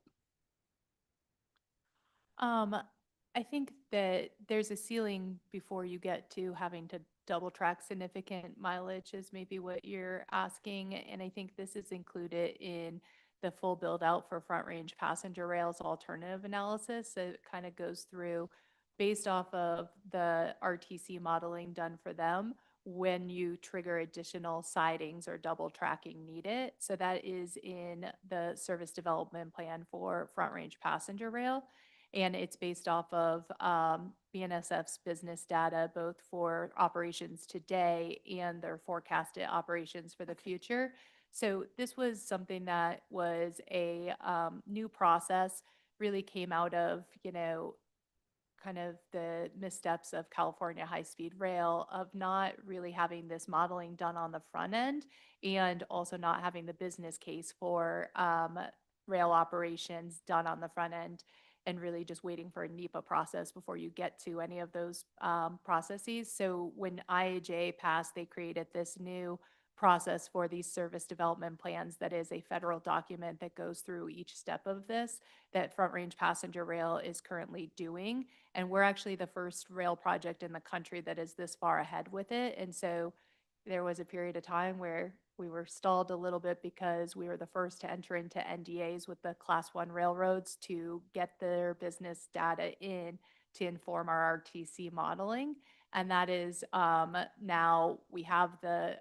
Speaker 6: I think that there's a ceiling before you get to having to double track significant mileage is maybe what you're asking. And I think this is included in the full build out for Front Range Passenger Rail's alternative analysis. So it kind of goes through based off of the RTC modeling done for them when you trigger additional sidings or double tracking needed. So that is in the service development plan for Front Range Passenger Rail. And it's based off of BNSF's business data, both for operations today and their forecasted operations for the future. So this was something that was a new process, really came out of, kind of the missteps of California high-speed rail of not really having this modeling done on the front end and also not having the business case for rail operations done on the front end and really just waiting for a NEPA process before you get to any of those processes. So when IAJ passed, they created this new process for these service development plans that is a federal document that goes through each step of this that Front Range Passenger Rail is currently doing. And we're actually the first rail project in the country that is this far ahead with it. And so there was a period of time where we were stalled a little bit because we were the first to enter into NDAs with the Class 1 railroads to get their business data in to inform our RTC modeling. And that is now we have the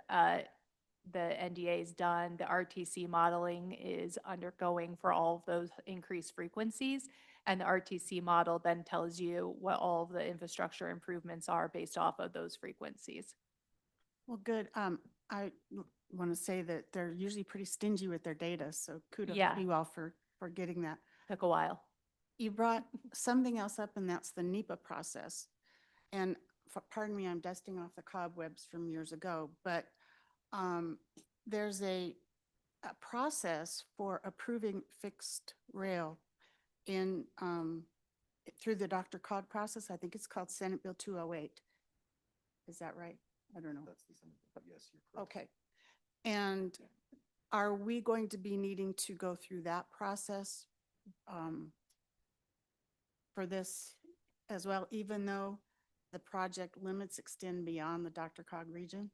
Speaker 6: NDAs done, the RTC modeling is undergoing for all of those increased frequencies. And the RTC model then tells you what all of the infrastructure improvements are based off of those frequencies.
Speaker 9: Well, good. I want to say that they're usually pretty stingy with their data, so kudos
Speaker 6: Yeah.
Speaker 9: to you all for getting that.
Speaker 6: Took a while.
Speaker 9: You brought something else up, and that's the NEPA process. And pardon me, I'm dusting off the cobwebs from years ago, but there's a process for approving fixed rail in through the DRCOG process. I think it's called Senate Bill 208. Is that right? I don't know.
Speaker 3: Yes, you're correct.
Speaker 9: Okay. And are we going to be needing to go through that process for this as well, even though the project limits extend beyond the DRCOG region?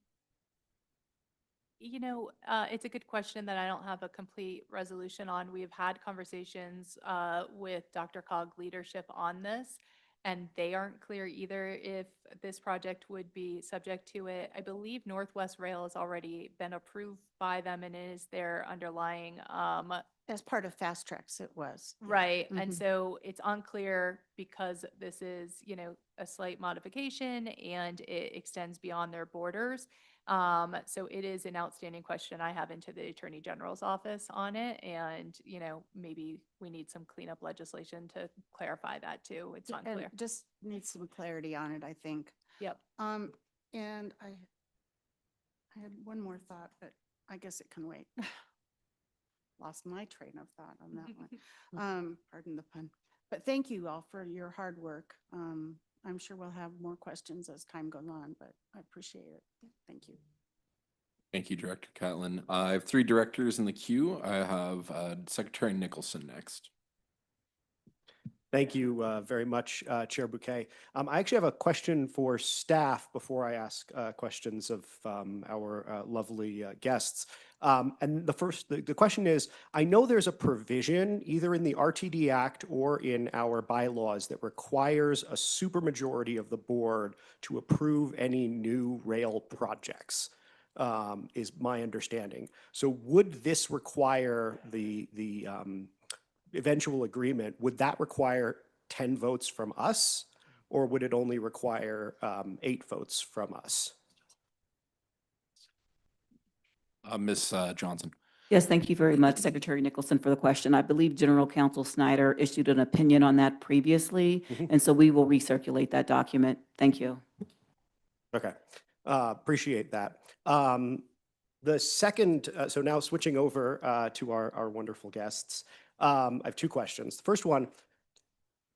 Speaker 6: It's a good question that I don't have a complete resolution on. We've had conversations with DRCOG leadership on this, and they aren't clear either if this project would be subject to it. I believe Northwest Rail has already been approved by them and is their underlying
Speaker 9: As part of Fast Tracks, it was. Yeah.
Speaker 6: right. And
Speaker 9: Mhm.
Speaker 6: so it's unclear because this is, a slight modification and it extends beyond their borders. So it is an outstanding question I have into the Attorney General's office on it. And, maybe we need some cleanup legislation to clarify that too. It's
Speaker 9: And
Speaker 6: unclear.
Speaker 9: just needs some clarity on it, I think.
Speaker 6: Yep.
Speaker 9: And I had one more thought, but I guess it can wait. Lost my train of thought on that one. Pardon the pun. But thank you all for your hard work. I'm sure we'll have more questions as time goes on, but I appreciate it. Thank you.
Speaker 1: Thank you, Director Catlin. I have 3 directors in the queue. I have Secretary Nicholson next.
Speaker 3: Thank you very much, Chair Bouquet. I actually have a question for staff before I ask questions of our lovely guests. And the question is, I know there's a provision either in the RTD Act or in our bylaws that requires a supermajority of the board to approve any new rail projects, is my understanding. So would this require the eventual agreement, would that require 10 votes from us, or would it only require 8 votes from us?
Speaker 1: Ms. Johnson.
Speaker 2: Yes, thank you very much, Secretary Nicholson, for the question. I believe General Counsel Snyder issued an opinion on that previously,
Speaker 3: Mhm.
Speaker 2: and so we will recirculate that document. Thank you.
Speaker 3: Okay. Appreciate that. The second, so now switching over to our wonderful guests, I have two questions. The first one,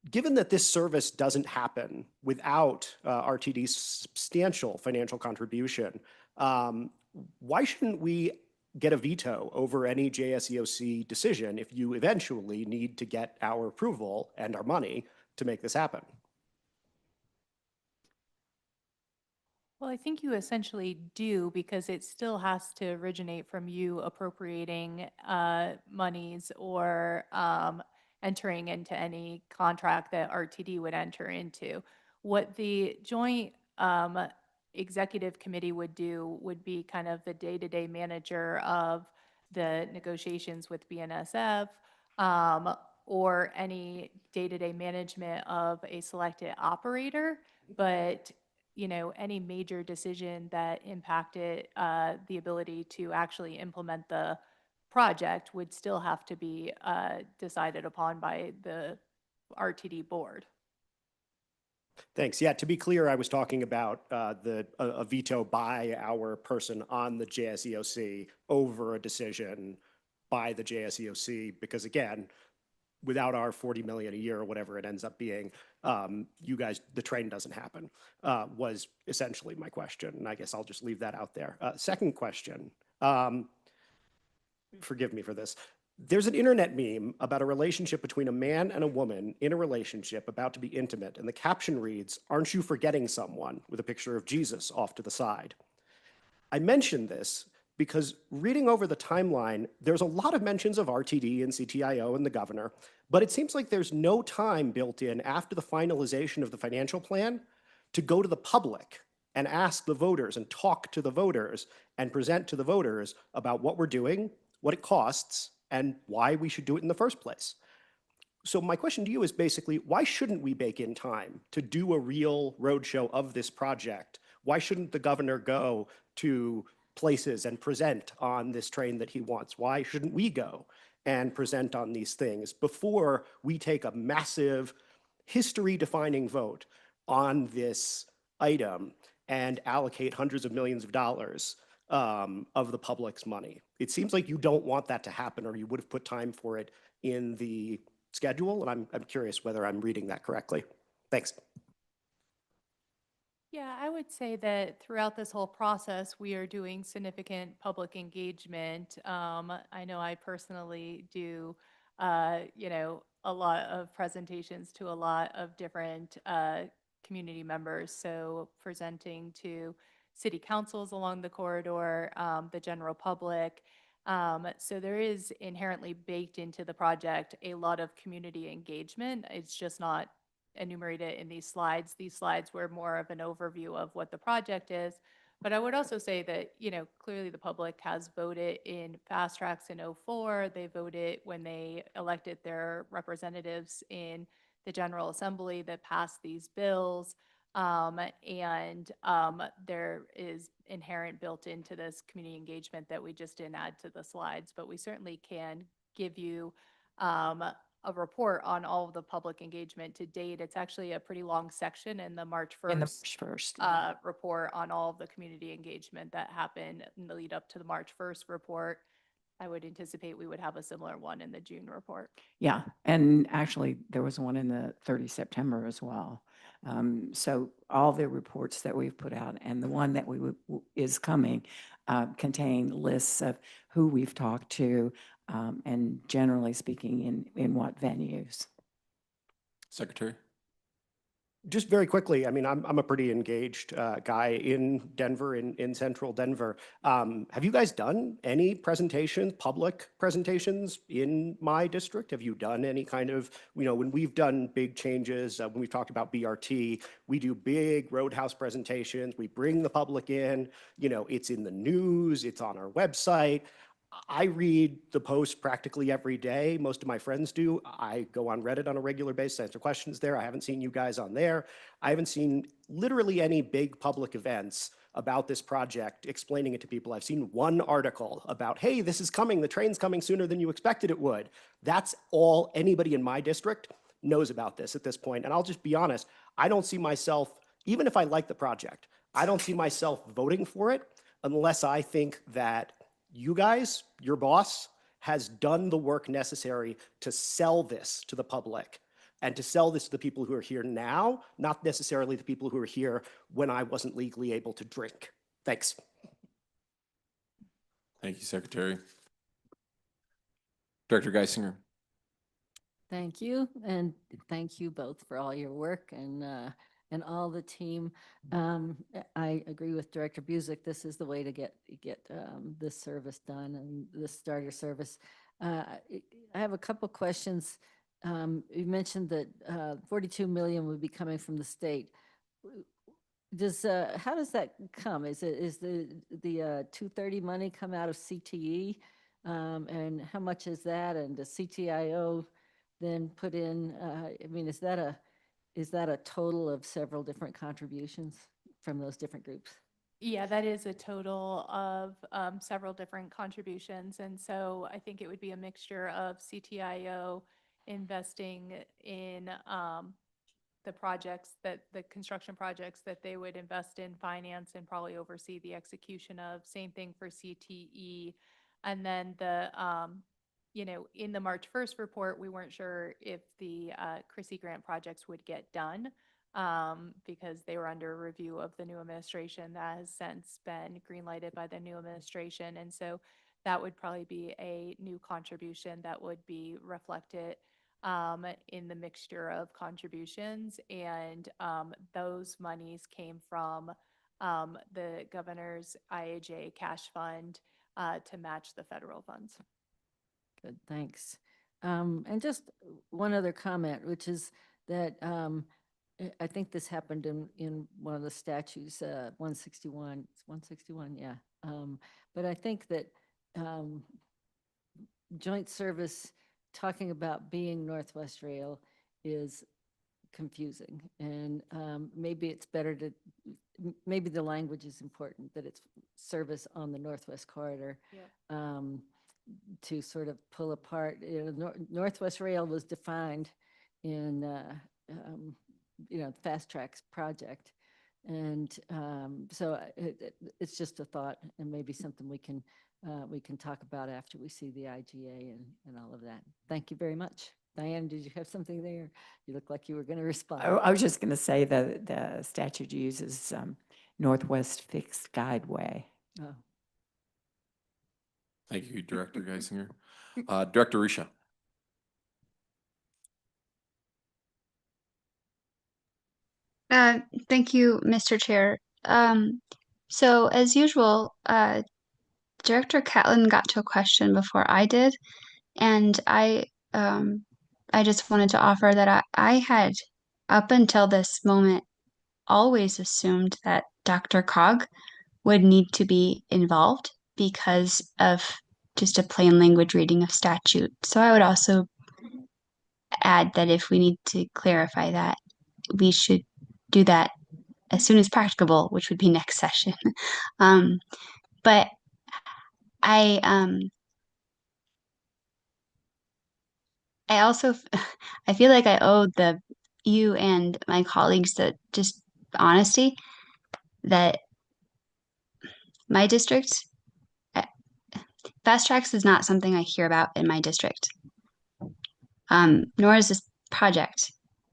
Speaker 3: given that this service doesn't happen without RTD's substantial financial contribution, why shouldn't we get a veto over any JSEOC decision if you eventually need to get our approval and our money to make this happen?
Speaker 6: Well, I think you essentially do because it still has to originate from you appropriating monies or entering into any contract that RTD would enter into. What the joint executive committee would do would be kind of the day-to-day manager of the negotiations with BNSF or any day-to-day management of a selected operator. But any major decision that impacted the ability to actually implement the project would still have to be decided upon by the RTD board.
Speaker 3: Thanks. Yeah, to be clear, I was talking about a veto by our person on the JSEOC over a decision by the JSEOC, because again, without our 40 million a year or whatever it ends up being, you guys, the train doesn't happen, was essentially my question. And I guess I'll just leave that out there. Second question, forgive me for this. There's an internet meme about a relationship between a man and a woman in a relationship about to be intimate. And the caption reads, "Aren't you forgetting someone?" with a picture of Jesus off to the side. I mention this because reading over the timeline, there's a lot of mentions of RTD and CTIO and the governor, but it seems like there's no time built in after the finalization of the financial plan to go to the public and ask the voters and talk to the voters and present to the voters about what we're doing, what it costs, and why we should do it in the first place. So my question to you is basically, why shouldn't we bake in time to do a real roadshow of this project? Why shouldn't the governor go to places and present on this train that he wants? Why shouldn't we go and present on these things before we take a massive history-defining vote on this item and allocate hundreds of millions of dollars of the public's money? It seems like you don't want that to happen, or you would have put time for it in the schedule, and I'm curious whether I'm reading that correctly. Thanks.
Speaker 6: Yeah, I would say that throughout this whole process, we are doing significant public engagement. I know I personally do, a lot of presentations to a lot of different community members. So presenting to city councils along the corridor, the general public. So there is inherently baked into the project a lot of community engagement. It's just not enumerated in these slides. These slides were more of an overview of what the project is. But I would also say that, clearly the public has voted in fast tracks in 2004. They voted when they elected their representatives in the General Assembly that passed these bills. And there is inherent built into this community engagement that we just didn't add to the slides, but we certainly can give you a report on all of the public engagement to date. It's actually a pretty long section in the March 1st report on all of the community engagement that happened in the lead up to the March 1st report. I would anticipate we would have a similar one in the June report.
Speaker 5: Yeah, and actually there was one in the 30 September as well. So all the reports that we've put out and the one that is coming contain lists of who we've talked to and generally speaking in what venues.
Speaker 1: Secretary.
Speaker 3: Just very quickly, I mean, I'm a pretty engaged guy in Denver, in central Denver. Have you guys done any presentations, public presentations in my district? Have you done any kind of, when we've done big changes, when we've talked about BRT, we do big roadhouse presentations, we bring the public in, it's in the news, it's on our website. I read the post practically every day. Most of my friends do. I go on Reddit on a regular basis, answer questions there. I haven't seen you guys on there. I haven't seen literally any big public events about this project explaining it to people. I've seen one article about, hey, this is coming. The train's coming sooner than you expected it would. That's all anybody in my district knows about this at this point. And I'll just be honest, I don't see myself, even if I like the project, I don't see myself voting for it unless I think that you guys, your boss, has done the work necessary to sell this to the public and to sell this to the people who are here now, not necessarily the people who are here when I wasn't legally able to drink. Thanks.
Speaker 1: Thank you, Secretary. Director Geisinger.
Speaker 10: Thank you, and thank you both for all your work and all the team. I agree with Director Busick. This is the way to get this service done and this starter service. I have a couple questions. You mentioned that 42 million would be coming from the state. How does that come? Is the 230 money come out of CTE? And how much is that? And does CTIO then put in, I mean, is that a total of several different contributions from those different groups?
Speaker 6: Yeah, that is a total of several different contributions. And so I think it would be a mixture of CTIO investing in the construction projects that they would invest in, finance, and probably oversee the execution of. Same thing for CTE. And then in the March 1st report, we weren't sure if the Chrissy grant projects would get done because they were under review of the new administration. That has since been greenlighted by the new administration. And so that would probably be a new contribution that would be reflected in the mixture of contributions. And those monies came from the governor's IAJ cash fund to match the federal funds.
Speaker 10: Good, thanks. And just one other comment, which is that I think this happened in one of the statutes, 161. It's 161, yeah. But I think that joint service talking about being Northwest Rail is confusing, and maybe it's better to, maybe the language is important, that it's service on the Northwest Corridor.
Speaker 6: Yeah.
Speaker 10: To sort of pull apart, Northwest Rail was defined in, Fast Tracks project. And so it's just a thought, and maybe something we can talk about after we see the IGA and all of that. Thank you very much. Diane, did you have something there? You look like you were going to respond.
Speaker 5: I was just going to say the statute uses Northwest Fixed Guideway.
Speaker 10: Oh.
Speaker 1: Thank you, Director Geisinger. Director Risha.
Speaker 11: Thank you, Mr. Chair. So as usual, Director Catlin got to a question before I did, and I just wanted to offer that I had, up until this moment, always assumed that DRCOG would need to be involved because of just a plain language reading of statute. So I would also add that if we need to clarify that, we should do that as soon as practicable, which would be next session. But I also, I feel like I owe you and my colleagues that just honesty that my district, Fast Tracks is not something I hear about in my district, nor is this project.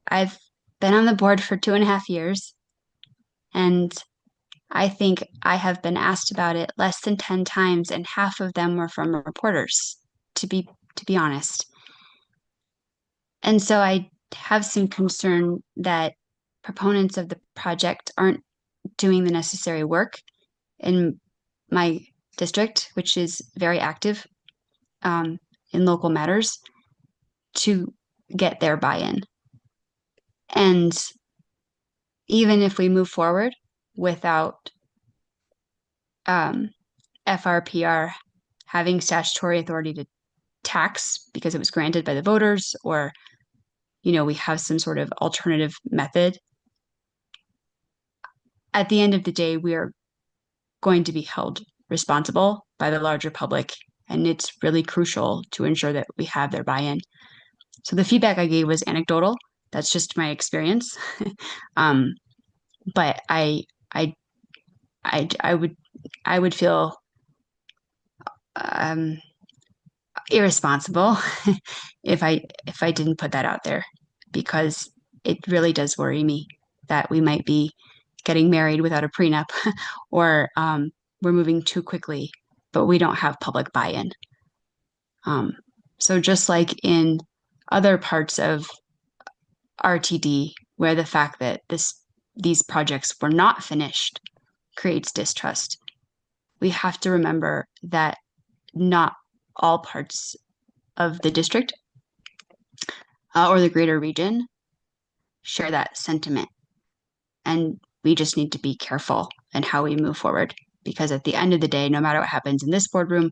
Speaker 11: I've been on the board for 2.5 years, and I think I have been asked about it less than 10 times, and half of them were from reporters, to be honest. And so I have some concern that proponents of the project aren't doing the necessary work in my district, which is very active in local matters, to get their buy-in. And even if we move forward without FRPR having statutory authority to tax because it was granted by the voters, or we have some sort of alternative method, at the end of the day, we are going to be held responsible by the larger public, and it's really crucial to ensure that we have their buy-in. So the feedback I gave was anecdotal. That's just my experience. But I I would feel um, irresponsible if I didn't put that out there, because it really does worry me that we might be getting married without a prenup, or we're moving too quickly, but we don't have public buy-in. So just like in other parts of RTD, where the fact that these projects were not finished creates distrust, we have to remember that not all parts of the district or the greater region share that sentiment. And we just need to be careful in how we move forward, because at the end of the day, no matter what happens in this boardroom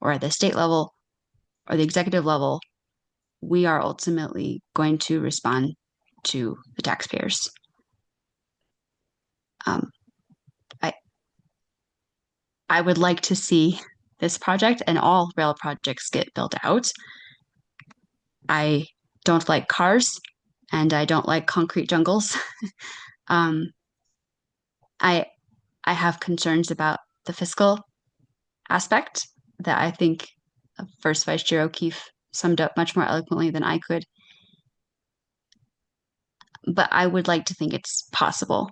Speaker 11: or at the state level or the executive level, we are ultimately going to respond to the taxpayers. I would like to see this project and all rail projects get built out. I don't like cars and I don't like concrete jungles. I have concerns about the fiscal aspect that I think First Vice Chair O'Keefe summed up much more eloquently than I could. But I would like to think it's possible.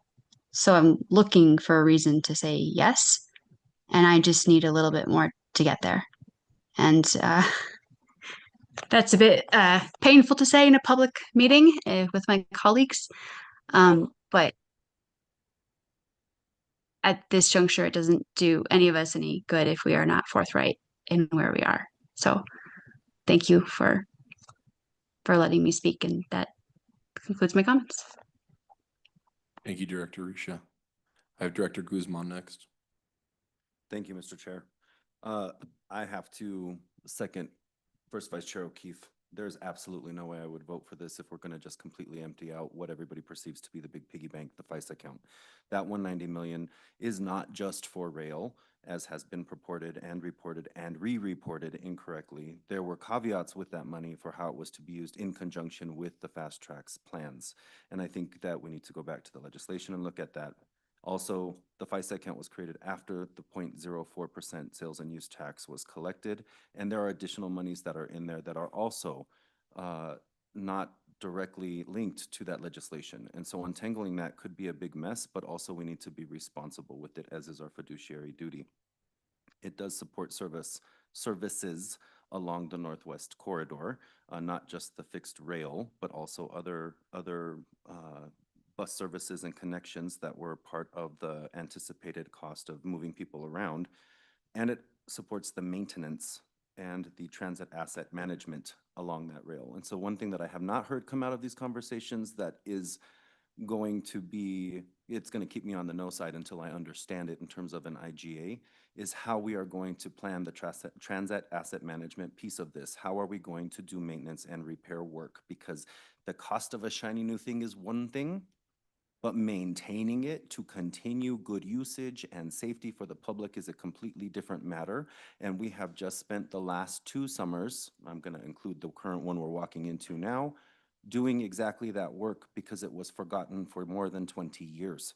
Speaker 11: So I'm looking for a reason to say yes, and I just need a little bit more to get there. And that's a bit painful to say in a public meeting with my colleagues. But at this juncture, it doesn't do any of us any good if we are not forthright in where we are. So thank you for letting me speak, and that concludes my comments.
Speaker 1: Thank you, Director Risha. I have Director Guzman next.
Speaker 12: Thank you, Mr. Chair. I have to second First Vice Chair O'Keefe. There's absolutely no way I would vote for this if we're going to just completely empty out what everybody perceives to be the big piggy bank, the FISA account. That 190 million is not just for rail, as has been purported and reported and re-reported incorrectly. There were caveats with that money for how it was to be used in conjunction with the fast tracks plans. And I think that we need to go back to the legislation and look at that. Also, the FISA account was created after the 0.04% sales and use tax was collected, and there are additional monies that are in there that are also not directly linked to that legislation. And so untangling that could be a big mess, but also we need to be responsible with it, as is our fiduciary duty. It does support services along the Northwest Corridor, not just the fixed rail, but also other bus services and connections that were part of the anticipated cost of moving people around. And it supports the maintenance and the transit asset management along that rail. And so one thing that I have not heard come out of these conversations that is going to be, it's going to keep me on the no side until I understand it in terms of an IGA, is how we are going to plan the transit asset management piece of this. How are we going to do maintenance and repair work? Because the cost of a shiny new thing is one thing, but maintaining it to continue good usage and safety for the public is a completely different matter. And we have just spent the last 2 summers, I'm going to include the current one we're walking into now, doing exactly that work because it was forgotten for more than 20 years.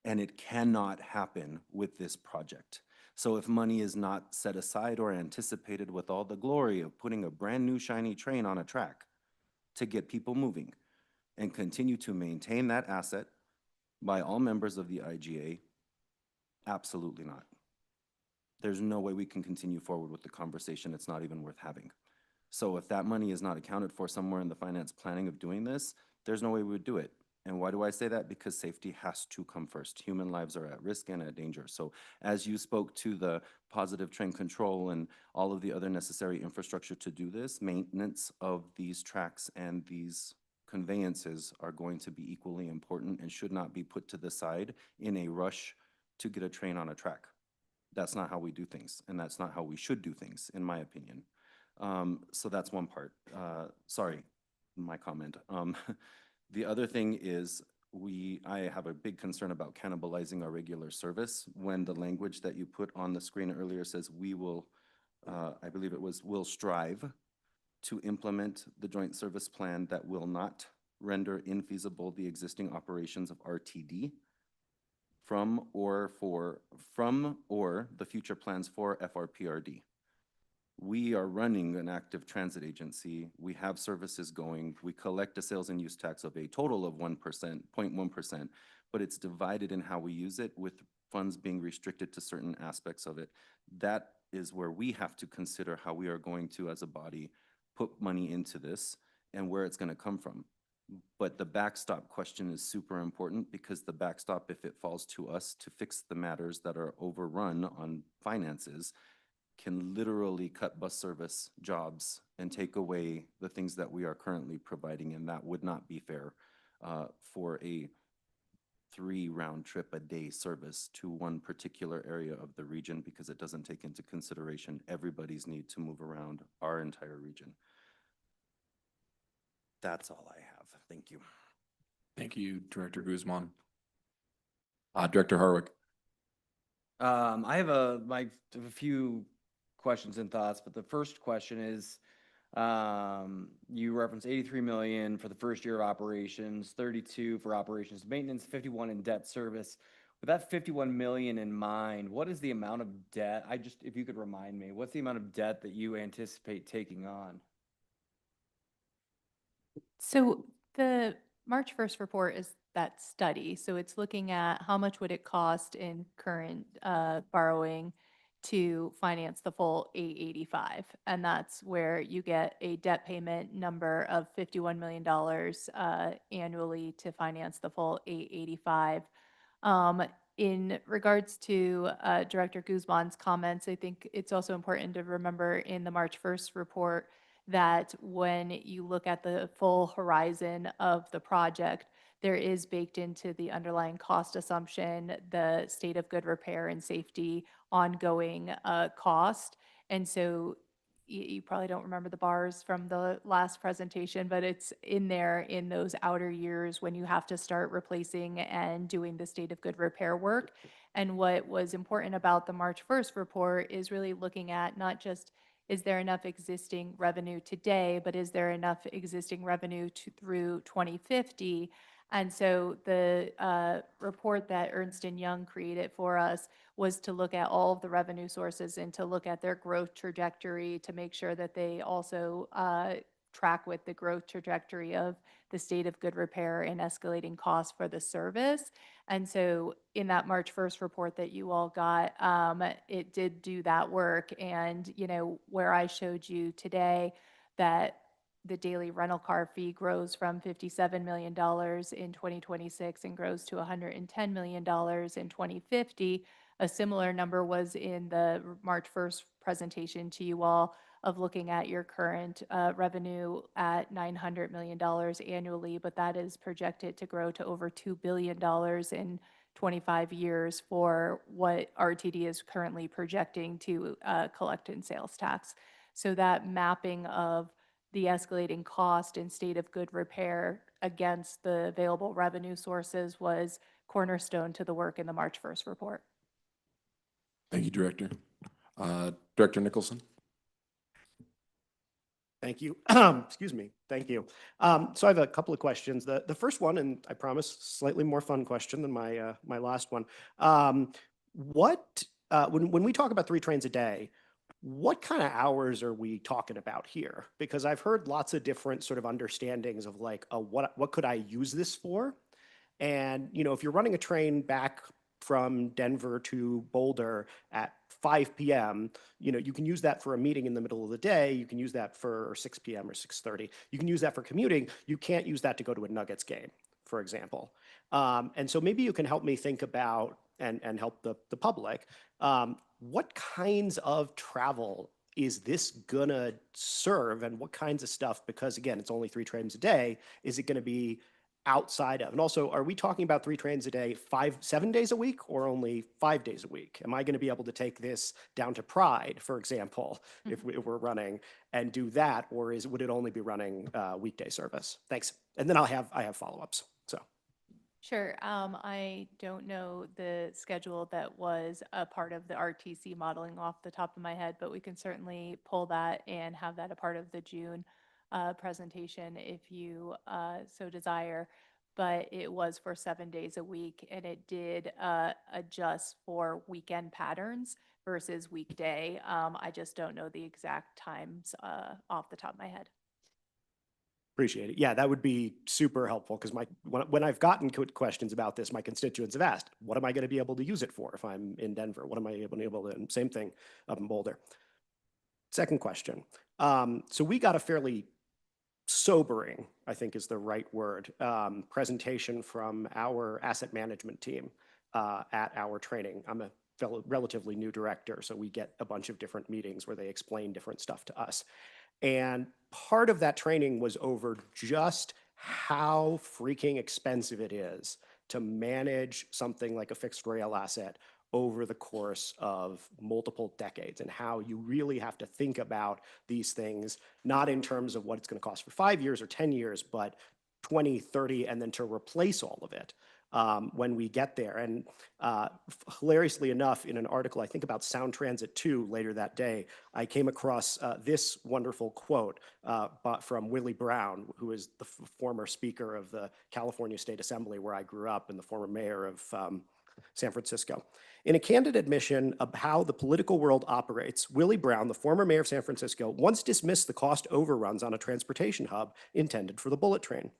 Speaker 12: And it cannot happen with this project. So if money is not set aside or anticipated with all the glory of putting a brand new shiny train on a track to get people moving, and continue to maintain that asset by all members of the IGA? Absolutely not. There's no way we can continue forward with the conversation. It's not even worth having. So if that money is not accounted for somewhere in the finance planning of doing this, there's no way we would do it. And why do I say that? Because safety has to come first. Human lives are at risk and at danger. So as you spoke to the positive train control and all of the other necessary infrastructure to do this, maintenance of these tracks and these conveyances are going to be equally important and should not be put to the side in a rush to get a train on a track. That's not how we do things, and that's not how we should do things, in my opinion. So that's one part. Sorry, my comment. The other thing is I have a big concern about cannibalizing our regular service when the language that you put on the screen earlier says we will, I believe it was, will strive to implement the joint service plan that will not render infeasible the existing operations of RTD. from or the future plans for FRPRD. We are running an active transit agency. We have services going. We collect a sales and use tax of a total of 1%, 0.1%, but it's divided in how we use it, with funds being restricted to certain aspects of it. That is where we have to consider how we are going to, as a body, put money into this and where it's going to come from. But the backstop question is super important, because the backstop, if it falls to us to fix the matters that are overrun on finances, can literally cut bus service jobs and take away the things that we are currently providing. And that would not be fair for a 3 round trip a day service to one particular area of the region, because it doesn't take into consideration everybody's need to move around our entire region. That's all I have. Thank you.
Speaker 1: Thank you, Director Guzman. Director Harwick.
Speaker 13: I have a few questions and thoughts, but the first question is, you referenced 83 million for the first year of operations, 32 for operations and maintenance, 51 in debt service. With that 51 million in mind, what is the amount of debt? If you could remind me, what's the amount of debt that you anticipate taking on?
Speaker 6: So the March 1st report is that study. So it's looking at how much would it cost in current borrowing to finance the full 885. And that's where you get a debt payment number of $51 million annually to finance the full 885. In regards to Director Guzman's comments, I think it's also important to remember in the March 1st report that when you look at the full horizon of the project, there is baked into the underlying cost assumption the state of good repair and safety ongoing cost. And so you probably don't remember the bars from the last presentation, but it's in there in those outer years when you have to start replacing and doing the state of good repair work. And what was important about the March 1st report is really looking at not just is there enough existing revenue today, but is there enough existing revenue through 2050? And so the report that Ernst & Young created for us was to look at all of the revenue sources and to look at their growth trajectory to make sure that they also track with the growth trajectory of the state of good repair and escalating costs for the service. And so in that March 1st report that you all got, it did do that work. And, you know, where I showed you today that the daily rental car fee grows from $57 million in 2026 and grows to $110 million in 2050. A similar number was in the March 1st presentation to you all of looking at your current revenue at $900 million annually, but that is projected to grow to over $2 billion in 25 years for what RTD is currently projecting to collect in sales tax. So that mapping of the escalating cost and state of good repair against the available revenue sources was cornerstone to the work in the March 1st report.
Speaker 1: Thank you, Director. Director Nicholson.
Speaker 3: Thank you. Excuse me. Thank you. So I have a couple of questions. The first one, and I promise, slightly more fun question than my last one. When we talk about 3 trains a day, what kind of hours are we talking about here? Because I've heard lots of different sort of understandings of like, what could I use this for? And, you know, if you're running a train back from Denver to Boulder at 5 p.m., you know, you can use that for a meeting in the middle of the day. You can use that for 6 p.m. or 6:30. You can use that for commuting. You can't use that to go to a Nuggets game, for example. And so maybe you can help me think about and help the public. What kinds of travel is this gonna serve, and what kinds of stuff? Because again, it's only 3 trains a day. Is it gonna be outside of? And also, are we talking about 3 trains a day, 7 days a week, or only 5 days a week? Am I going to be able to take this down to Pride, for example, if we're running and do that, or would it only be running weekday service? Thanks. And then I have follow-ups. So.
Speaker 6: Sure. I don't know the schedule that was a part of the RTC modeling off the top of my head, but we can certainly pull that and have that a part of the June presentation if you so desire. but it was for 7 days a week, and it did adjust for weekend patterns versus weekday. I just don't know the exact times off the top of my head.
Speaker 3: Appreciate it. Yeah, that would be super helpful because when I've gotten questions about this, my constituents have asked, what am I going to be able to use it for if I'm in Denver? What am I able to, and same thing up in Boulder. Second question. So we got a fairly sobering, I think is the right word, presentation from our asset management team at our training. I'm a relatively new director, so we get a bunch of different meetings where they explain different stuff to us. And part of that training was over just how freaking expensive it is to manage something like a fixed rail asset over the course of multiple decades, and how you really have to think about these things, not in terms of what it's going to cost for 5 years or 10 years, but 20, 30, and then to replace all of it when we get there. And hilariously enough, in an article, I think about Sound Transit 2 later that day, I came across this wonderful quote from Willie Brown, who is the former Speaker of the California State Assembly, where I grew up, and the former mayor of San Francisco. In a candid admission of how the political world operates, Willie Brown, the former mayor of San Francisco, once dismissed the cost overruns on a transportation hub intended for the bullet train.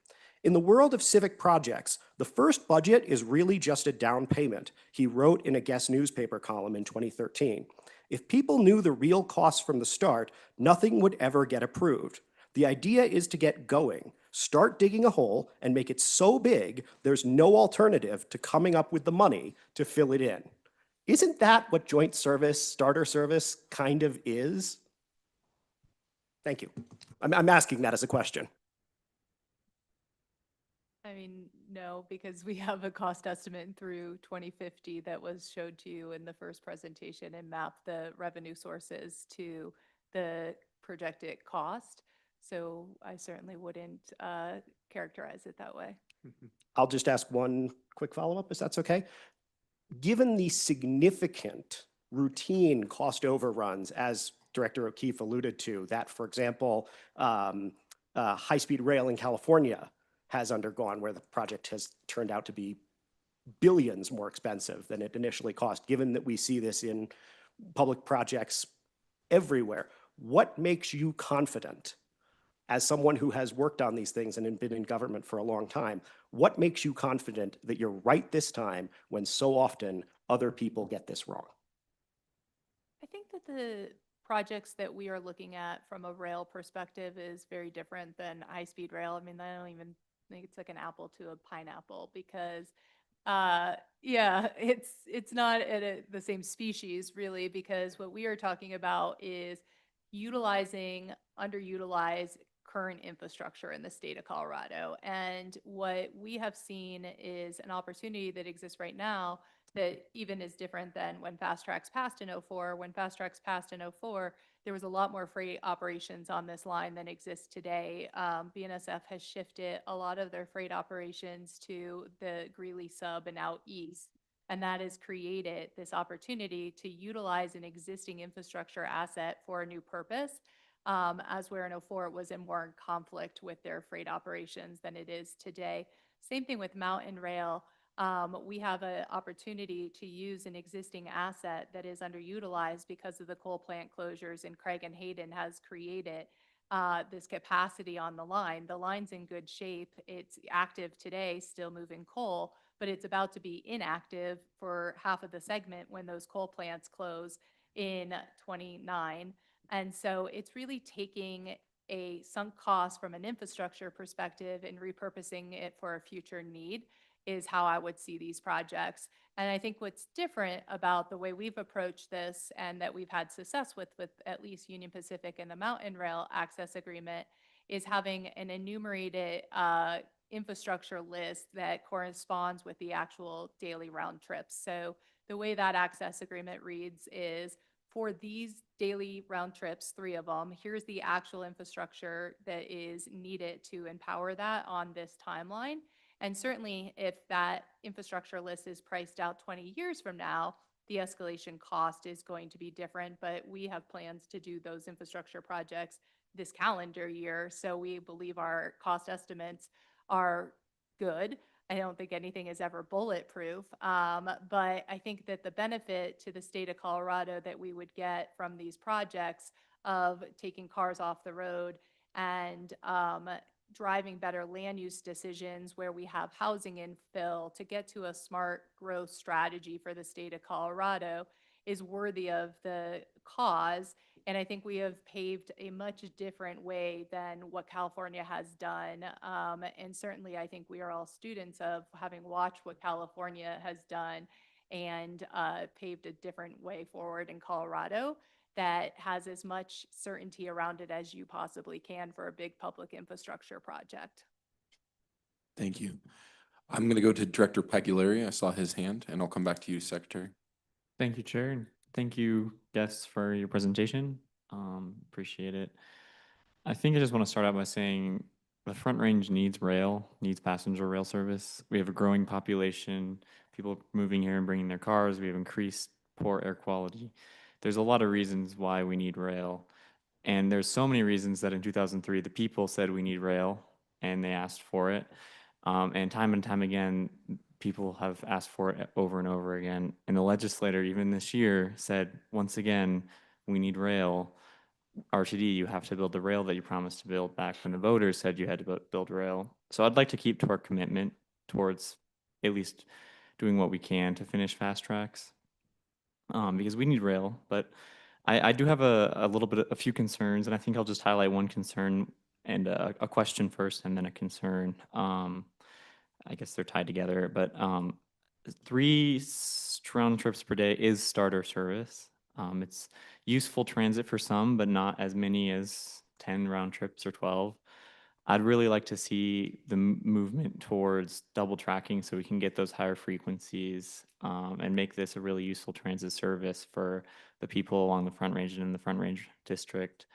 Speaker 3: In the world of civic projects, the first budget is really just a down payment, he wrote in a guest newspaper column in 2013. If people knew the real costs from the start, nothing would ever get approved. The idea is to get going, start digging a hole, and make it so big there's no alternative to coming up with the money to fill it in. Isn't that what joint service, starter service kind of is? Thank you. I'm asking that as a question.
Speaker 6: I mean, no, because we have a cost estimate through 2050 that was showed to you in the first presentation and mapped the revenue sources to the projected cost. So I certainly wouldn't characterize it that way.
Speaker 3: I'll just ask one quick follow-up, if that's okay. Given the significant routine cost overruns, as Director O'Keefe alluded to, that, for example, high-speed rail in California has undergone, where the project has turned out to be billions more expensive than it initially cost, given that we see this in public projects everywhere, what makes you confident, as someone who has worked on these things and been in government for a long time, what makes you confident that you're right this time when so often other people get this wrong?
Speaker 6: I think that the projects that we are looking at from a rail perspective is very different than high-speed rail. I mean, I don't even think it's like an apple to a pineapple, because yeah, it's not the same species really, because what we are talking about is utilizing underutilized current infrastructure in the state of Colorado. And what we have seen is an opportunity that exists right now that even is different than when Fast Tracks passed in '04. When Fast Tracks passed in '04, there was a lot more freight operations on this line than exists today. BNSF has shifted a lot of their freight operations to the Greeley sub and out east. And that has created this opportunity to utilize an existing infrastructure asset for a new purpose. As where in '04 it was more in conflict with their freight operations than it is today. Same thing with Mountain Rail. We have an opportunity to use an existing asset that is underutilized because of the coal plant closures, and Craig and Hayden has created this capacity on the line. The line's in good shape. It's active today, still moving coal, but it's about to be inactive for half of the segment when those coal plants close in '29. And so it's really taking a sunk cost from an infrastructure perspective and repurposing it for a future need is how I would see these projects. And I think what's different about the way we've approached this, and that we've had success with at least Union Pacific and the Mountain Rail Access Agreement, is having an enumerated infrastructure list that corresponds with the actual daily round trips. So the way that access agreement reads is, for these daily round trips, 3 of them, here's the actual infrastructure that is needed to empower that on this timeline. And certainly if that infrastructure list is priced out 20 years from now, the escalation cost is going to be different, but we have plans to do those infrastructure projects this calendar year. So we believe our cost estimates are good. I don't think anything is ever bulletproof. But I think that the benefit to the state of Colorado that we would get from these projects of taking cars off the road and driving better land use decisions where we have housing infill to get to a smart growth strategy for the state of Colorado is worthy of the cause. And I think we have paved a much different way than what California has done. And certainly I think we are all students of having watched what California has done and paved a different way forward in Colorado that has as much certainty around it as you possibly can for a big public infrastructure project.
Speaker 1: Thank you. I'm going to go to Director Pagliari. I saw his hand, and I'll come back to you, Secretary.
Speaker 14: Thank you, Chair, and thank you, guests, for your presentation. Appreciate it. I think I just want to start out by saying the Front Range needs rail, needs passenger rail service. We have a growing population, people moving here and bringing their cars. We have increased poor air quality. There's a lot of reasons why we need rail. And there's so many reasons that in 2003, the people said we need rail and they asked for it. And time again, people have asked for it over and over again. And the legislator, even this year, said, once again, we need rail. RTD, you have to build the rail that you promised to build back when the voters said you had to build rail. So I'd like to keep to our commitment towards at least doing what we can to finish fast tracks. Because we need rail, but I do have a few concerns, and I think I'll just highlight one concern and a question first, and then a concern. I guess they're tied together, but 3 round trips per day is starter service. It's useful transit for some, but not as many as 10 round trips or 12. I'd really like to see the movement towards double tracking so we can get those higher frequencies and make this a really useful transit service for the people along the Front Range and in the Front Range district.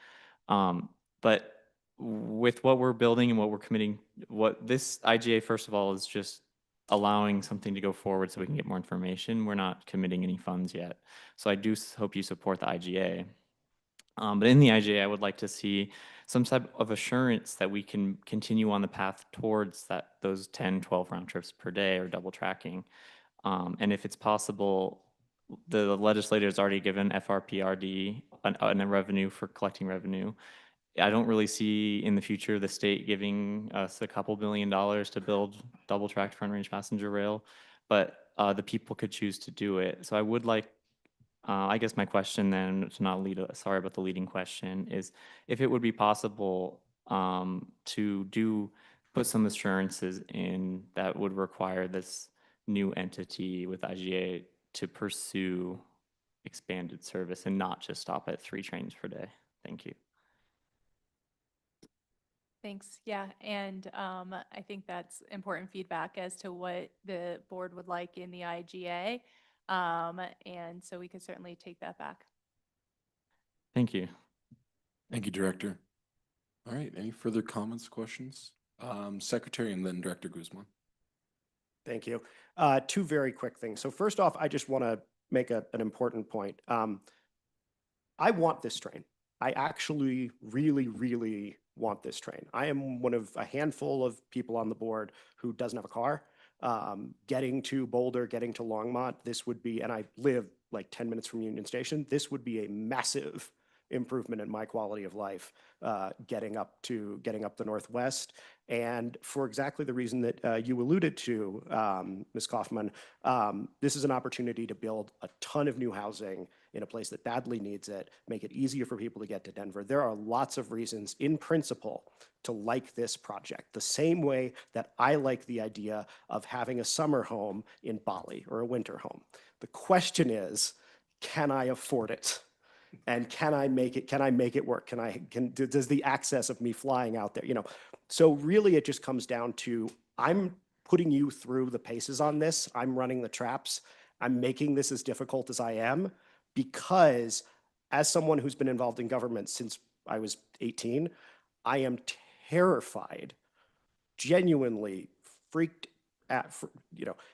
Speaker 14: But with what we're building and what we're committing, what this IGA, first of all, is just allowing something to go forward so we can get more information. We're not committing any funds yet. So I do hope you support the IGA. But in the IGA, I would like to see some type of assurance that we can continue on the path towards those 10, 12 round trips per day or double tracking. And if it's possible, the legislator has already given FRPRD a revenue for collecting revenue. I don't really see in the future the state giving us a couple $2 billion to build double tracked Front Range passenger rail, but the people could choose to do it. So I would like, I guess my question then, to not lead, sorry about the leading question, is if it would be possible to put some assurances in that would require this new entity with IGA to pursue expanded service and not just stop at 3 trains per day. Thank you.
Speaker 6: Thanks. Yeah, and I think that's important feedback as to what the board would like in the IGA. And so we could certainly take that back.
Speaker 14: Thank you.
Speaker 1: Thank you, Director. All right, any further comments, questions? Secretary and then Director Guzman.
Speaker 3: Thank you. 2 very quick things. So first off, I just want to make an important point. I want this train. I actually really want this train. I am one of a handful of people on the board who doesn't have a car. Getting to Boulder, getting to Longmont, this would be, and I live like 10 minutes from Union Station, this would be a massive improvement in my quality of life, getting up the Northwest. And for exactly the reason that you alluded to, Ms. Kaufman, this is an opportunity to build a ton of new housing in a place that badly needs it, make it easier for people to get to Denver. There are lots of reasons in principle to like this project, the same way that I like the idea of having a summer home in Bali or a winter home. The question is, can I afford it? And can I make it work? Does the access of me flying out there, so really it just comes down to, I'm putting you through the paces on this. I'm running the traps. I'm making this as difficult as I am, because as someone who's been involved in government since I was 18, I am terrified, genuinely freaked out,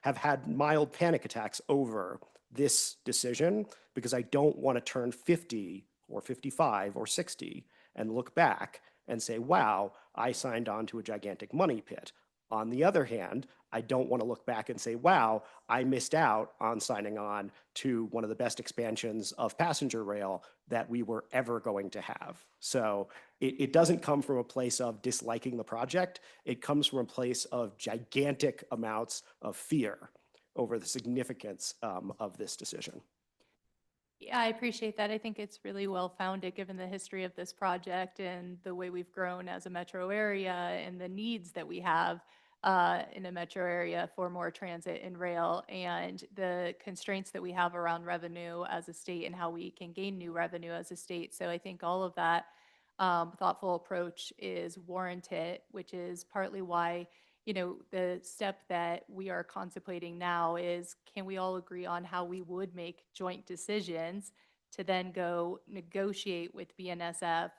Speaker 3: have had mild panic attacks over this decision, because I don't want to turn 50 or 55 or 60 and look back and say, wow, I signed on to a gigantic money pit. On the other hand, I don't want to look back and say, wow, I missed out on signing on to one of the best expansions of passenger rail that we were ever going to have. So it doesn't come from a place of disliking the project. It comes from a place of gigantic amounts of fear over the significance of this decision.
Speaker 6: Yeah, I appreciate that. I think it's really well founded, given the history of this project and the way we've grown as a metro area and the needs that we have in a metro area for more transit and rail, and the constraints that we have around revenue as a state and how we can gain new revenue as a state. So I think all of that thoughtful approach is warranted, which is partly why, you know, the step that we are contemplating now is, can we all agree on how we would make joint decisions to then go negotiate with BNSF,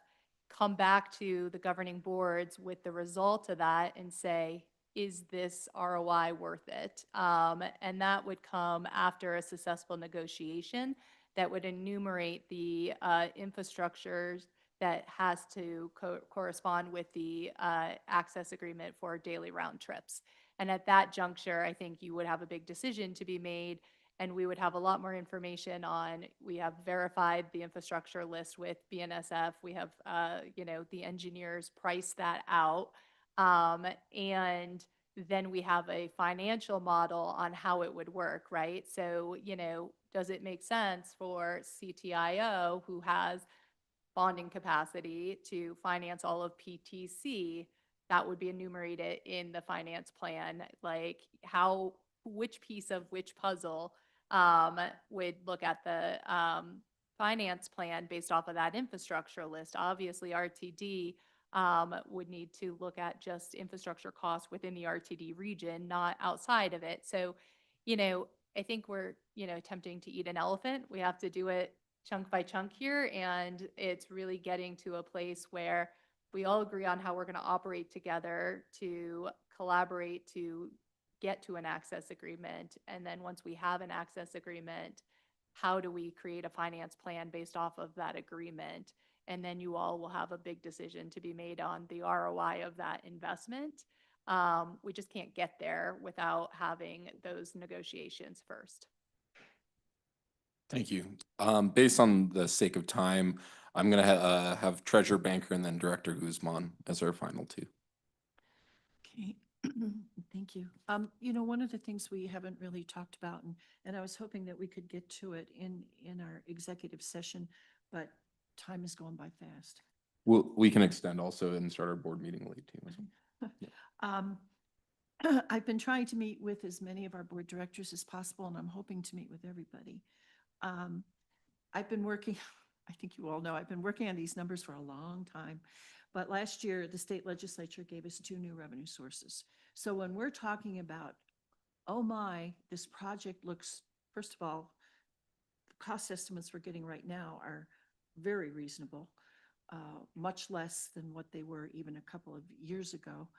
Speaker 6: come back to the governing boards with the result of that and say, is this ROI worth it? And that would come after a successful negotiation that would enumerate the infrastructures that has to correspond with the access agreement for daily round trips. And at that juncture, I think you would have a big decision to be made, and we would have a lot more information on, we have verified the infrastructure list with BNSF, we have, you know, the engineers price that out, and then we have a financial model on how it would work, right? So, you know, does it make sense for CTIO, who has bonding capacity, to finance all of PTC? That would be enumerated in the finance plan, like how, which piece of which puzzle would look at the finance plan based off of that infrastructure list. Obviously, RTD would need to look at just infrastructure costs within the RTD region, not outside of it. So, you know, I think we're, you know, attempting to eat an elephant. We have to do it chunk by chunk here, and it's really getting to a place where we all agree on how we're going to operate together to collaborate to get to an access agreement. And then once we have an access agreement, how do we create a finance plan based off of that agreement? And then you all will have a big decision to be made on the ROI of that investment. We just can't get there without having those negotiations first.
Speaker 1: Thank you. Based on the sake of time, I'm going to have Treasurer Banker and then Director Guzman as our final two.
Speaker 7: Okay, thank you. You know, one of the things we haven't really talked about, and I was hoping that we could get to it in our executive session, but time is going by fast.
Speaker 1: We can extend also and start our board meeting late too.
Speaker 7: I've been trying to meet with as many of our board directors as possible, and I'm hoping to meet with everybody. I've been working, I think you all know, I've been working on these numbers for a long time. But last year, the state legislature gave us 2 new revenue sources. So when we're talking about, oh my, this project looks, first of all, the cost estimates we're getting right now are very reasonable, much less than what they were even a couple of years ago.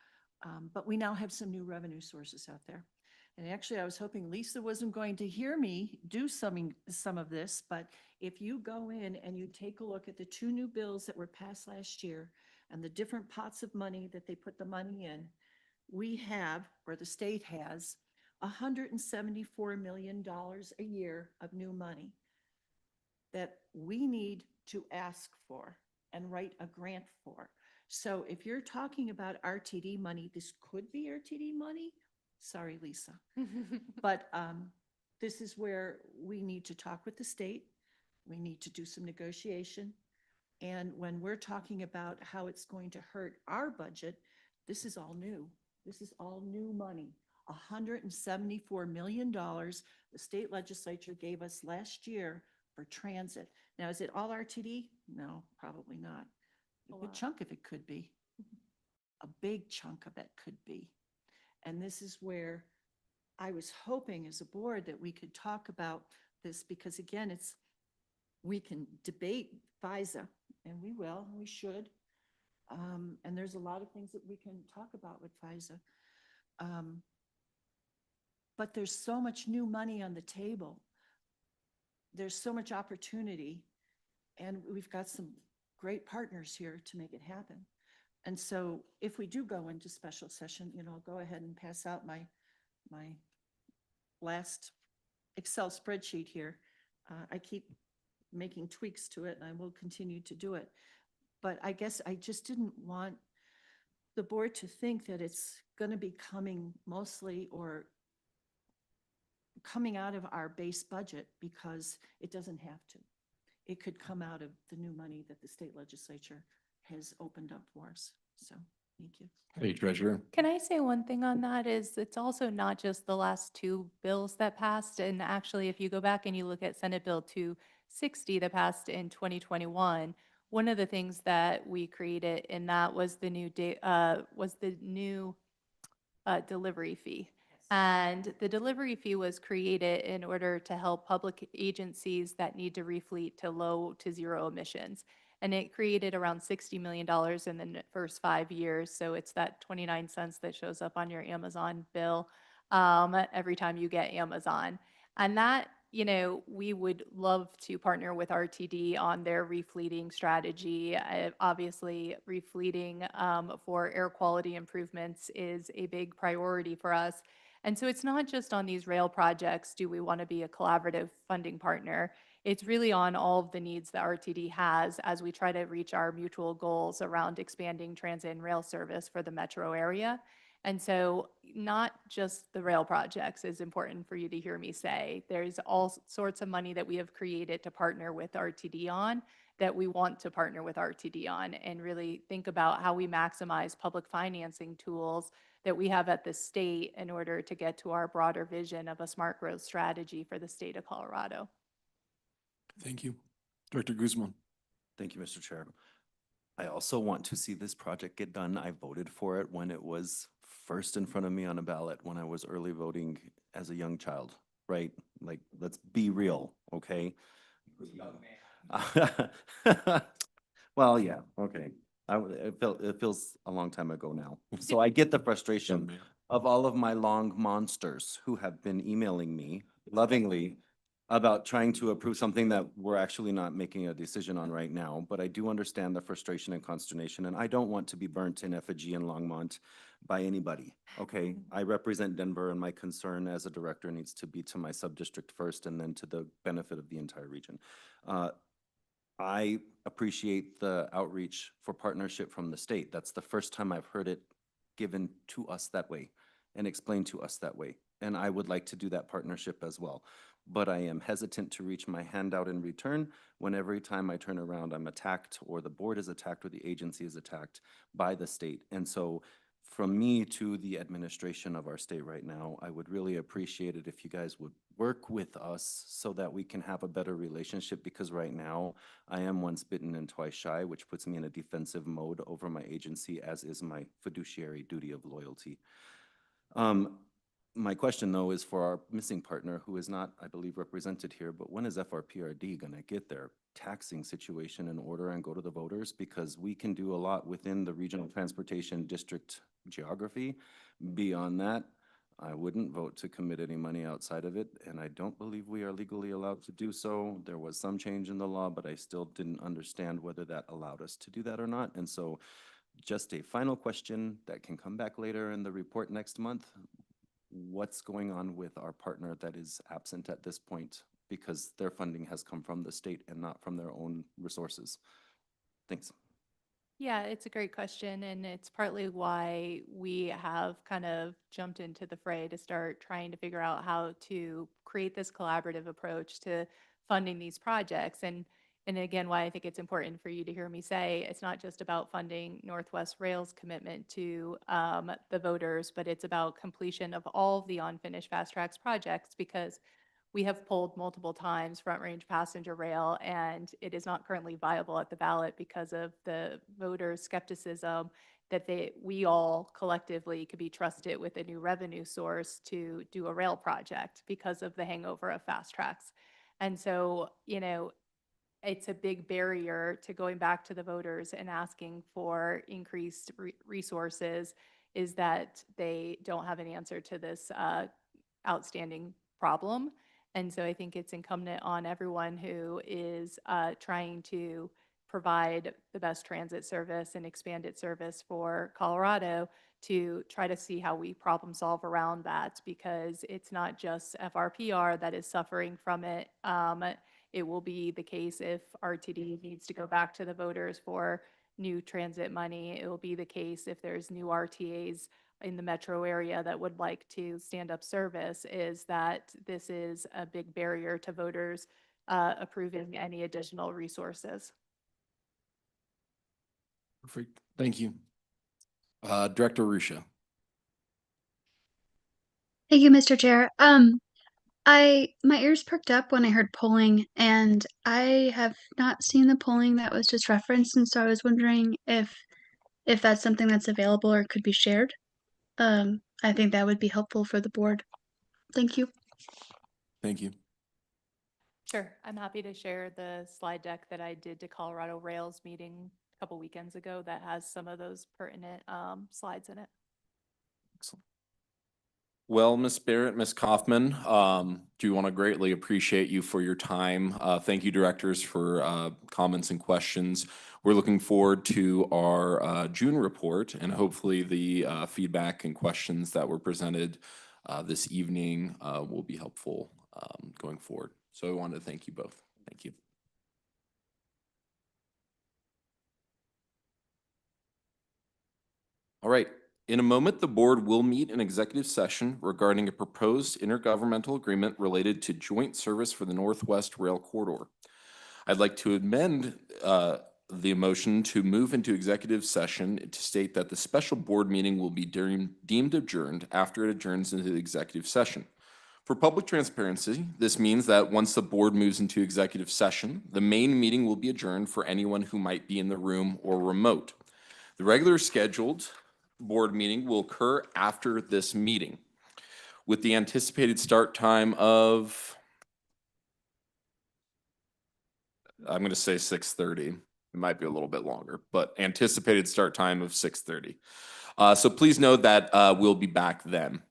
Speaker 7: But we now have some new revenue sources out there. And actually, I was hoping Lisa wasn't going to hear me do some of this, but if you go in and you take a look at the 2 new bills that were passed last year and the different pots of money that they put the money in, we have, or the state has, $174 million a year of new money that we need to ask for and write a grant for. So if you're talking about RTD money, this could be RTD money. Sorry, Lisa. But this is where we need to talk with the state. We need to do some negotiation. And when we're talking about how it's going to hurt our budget, this is all new. This is all new money. $174 million the state legislature gave us last year for transit. Now, is it all RTD? No, probably not. A good chunk of it could be. A big chunk of it could be. And this is where I was hoping as a board that we could talk about this, because again, we can debate FISA, and we will, and we should. And there's a lot of things that we can talk about with FISA. But there's so much new money on the table. There's so much opportunity, and we've got some great partners here to make it happen. And so if we do go into special session, I'll go ahead and pass out my last Excel spreadsheet here. I keep making tweaks to it and I will continue to do it. But I guess I just didn't want the board to think that it's going to be coming mostly or coming out of our base budget, because it doesn't have to. It could come out of the new money that the state legislature has opened up for us. So, thank you.
Speaker 1: Hey, Treasurer.
Speaker 6: Can I say one thing on that is it's also not just the last two bills that passed. And actually, if you go back and you look at Senate Bill 260 that passed in 2021, one of the things that we created in that was the new delivery fee. And the delivery fee was created in order to help public agencies that need to refleet to low to zero emissions. And it created around $60 million in the first 5 years. So it's that 29 cents that shows up on your Amazon bill every time you get Amazon. And that, we would love to partner with RTD on their refleeting strategy. Obviously, refleeting for air quality improvements is a big priority for us. And so it's not just on these rail projects do we want to be a collaborative funding partner. It's really on all of the needs that RTD has as we try to reach our mutual goals around expanding transit and rail service for the metro area. And so not just the rail projects is important for you to hear me say. There's all sorts of money that we have created to partner with RTD on that we want to partner with RTD on and really think about how we maximize public financing tools that we have at the state in order to get to our broader vision of a smart growth strategy for the state of Colorado.
Speaker 1: Thank you. Director Guzman.
Speaker 12: Thank you, Mr. Chair. I also want to see this project get done. I voted for it when it was first in front of me on a ballot when I was early voting as a young child, right? Like, let's be real, okay? Well, yeah, okay. It feels a long time ago now. So I get the frustration of all of my long monsters who have been emailing me lovingly about trying to approve something that we're actually not making a decision on right now. But I do understand the frustration and consternation, and I don't want to be burnt in effigy in Longmont by anybody, okay? I represent Denver, and my concern as a director needs to be to my sub-district first and then to the benefit of the entire region. I appreciate the outreach for partnership from the state. That's the first time I've heard it given to us that way and explained to us that way. And I would like to do that partnership as well. But I am hesitant to reach my hand out in return when every time I turn around, I'm attacked, or the board is attacked, or the agency is attacked by the state. And so from me to the administration of our state right now, I would really appreciate it if you guys would work with us so that we can have a better relationship, because right now I am once bitten and twice shy, which puts me in a defensive mode over my agency, as is my fiduciary duty of loyalty. My question, though, is for our missing partner, who is not, I believe, represented here, but when is FRPRD going to get their taxing situation in order and go to the voters? Because we can do a lot within the regional transportation district geography. Beyond that, I wouldn't vote to commit any money outside of it, and I don't believe we are legally allowed to do so. There was some change in the law, but I still didn't understand whether that allowed us to do that or not. And so just a final question that can come back later in the report next month. What's going on with our partner that is absent at this point, because their funding has come from the state and not from their own resources? Thanks.
Speaker 6: Yeah, it's a great question, and it's partly why we have kind of jumped into the fray to start trying to figure out how to create this collaborative approach to funding these projects. And again, why I think it's important for you to hear me say it's not just about funding Northwest Rail's commitment to the voters, but it's about completion of all of the unfinished Fast Tracks projects, because we have pulled multiple times Front Range Passenger Rail, and it is not currently viable at the ballot because of the voters' skepticism that we all collectively could be trusted with a new revenue source to do a rail project because of the hangover of Fast Tracks. And so, it's a big barrier to going back to the voters and asking for increased resources, is that they don't have an answer to this outstanding problem. And so I think it's incumbent on everyone who is trying to provide the best transit service and expanded service for Colorado, to try to see how we problem solve around that, because it's not just FRPR that is suffering from it. It will be the case if RTD needs to go back to the voters for new transit money. It will be the case if there's new RTAs in the metro area that would like to stand up service, is that this is a big barrier to voters approving any additional resources.
Speaker 1: Perfect. Thank you. Director Rusha.
Speaker 11: Thank you, Mr. Chair. My ears perked up when I heard polling, and I have not seen the polling that was just referenced, and so I was wondering if that's something that's available or could be shared. I think that would be helpful for the board. Thank you.
Speaker 1: Thank you.
Speaker 6: Sure, I'm happy to share the slide deck that I did to Colorado Rails meeting a couple weekends ago that has some of those pertinent slides in it.
Speaker 1: Excellent. Well, Ms. Barrett, Ms. Kaufman, do want to greatly appreciate you for your time. Thank you, directors, for comments and questions. We're looking forward to our June report, and hopefully the feedback and questions that were presented this evening will be helpful going forward. So I wanted to thank you both. Thank you. All right. In a moment, the board will meet in executive session regarding a proposed intergovernmental agreement related to joint service for the Northwest Rail Corridor. I'd like to amend the motion to move into executive session to state that the special board meeting will be deemed adjourned after it adjourns into the executive session. For public transparency, this means that once the board moves into executive session, the main meeting will be adjourned for anyone who might be in the room or remote. The regular scheduled board meeting will occur after this meeting, with the anticipated start time of, I'm going to say 6:30. It might be a little bit longer, but anticipated start time of 6:30. So please note that we'll be back then.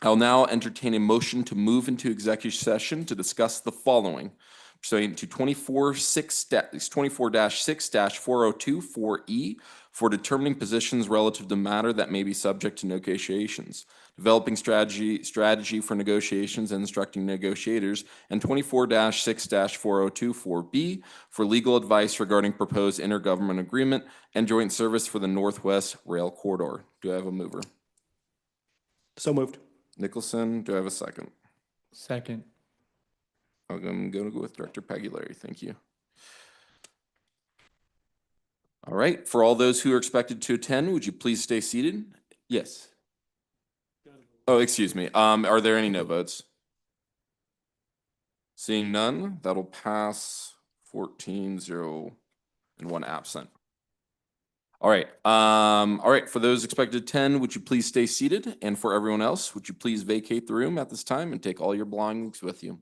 Speaker 1: I'll now entertain a motion to move into executive session to discuss the following. Pursuant to 24-6-402-4E for determining positions relative to matter that may be subject to negotiations, developing strategy for negotiations and instructing negotiators, and 24-6-402-4B for legal advice regarding proposed intergovernmental agreement and joint service for the Northwest Rail Corridor. Do I have a mover?
Speaker 3: So moved.
Speaker 1: Nicholson, do I have a second?
Speaker 14: Second.
Speaker 1: I'm going to go with Director Pagliari. Thank you. All right. For all those who are expected to attend, would you please stay seated? Yes. Oh, excuse me. Are there any no votes? Seeing none, that'll pass 14-0 and 1 absent. All right. All right. For those expected to attend, would you please stay seated? And for everyone else, would you please vacate the room at this time and take all your belongings with you?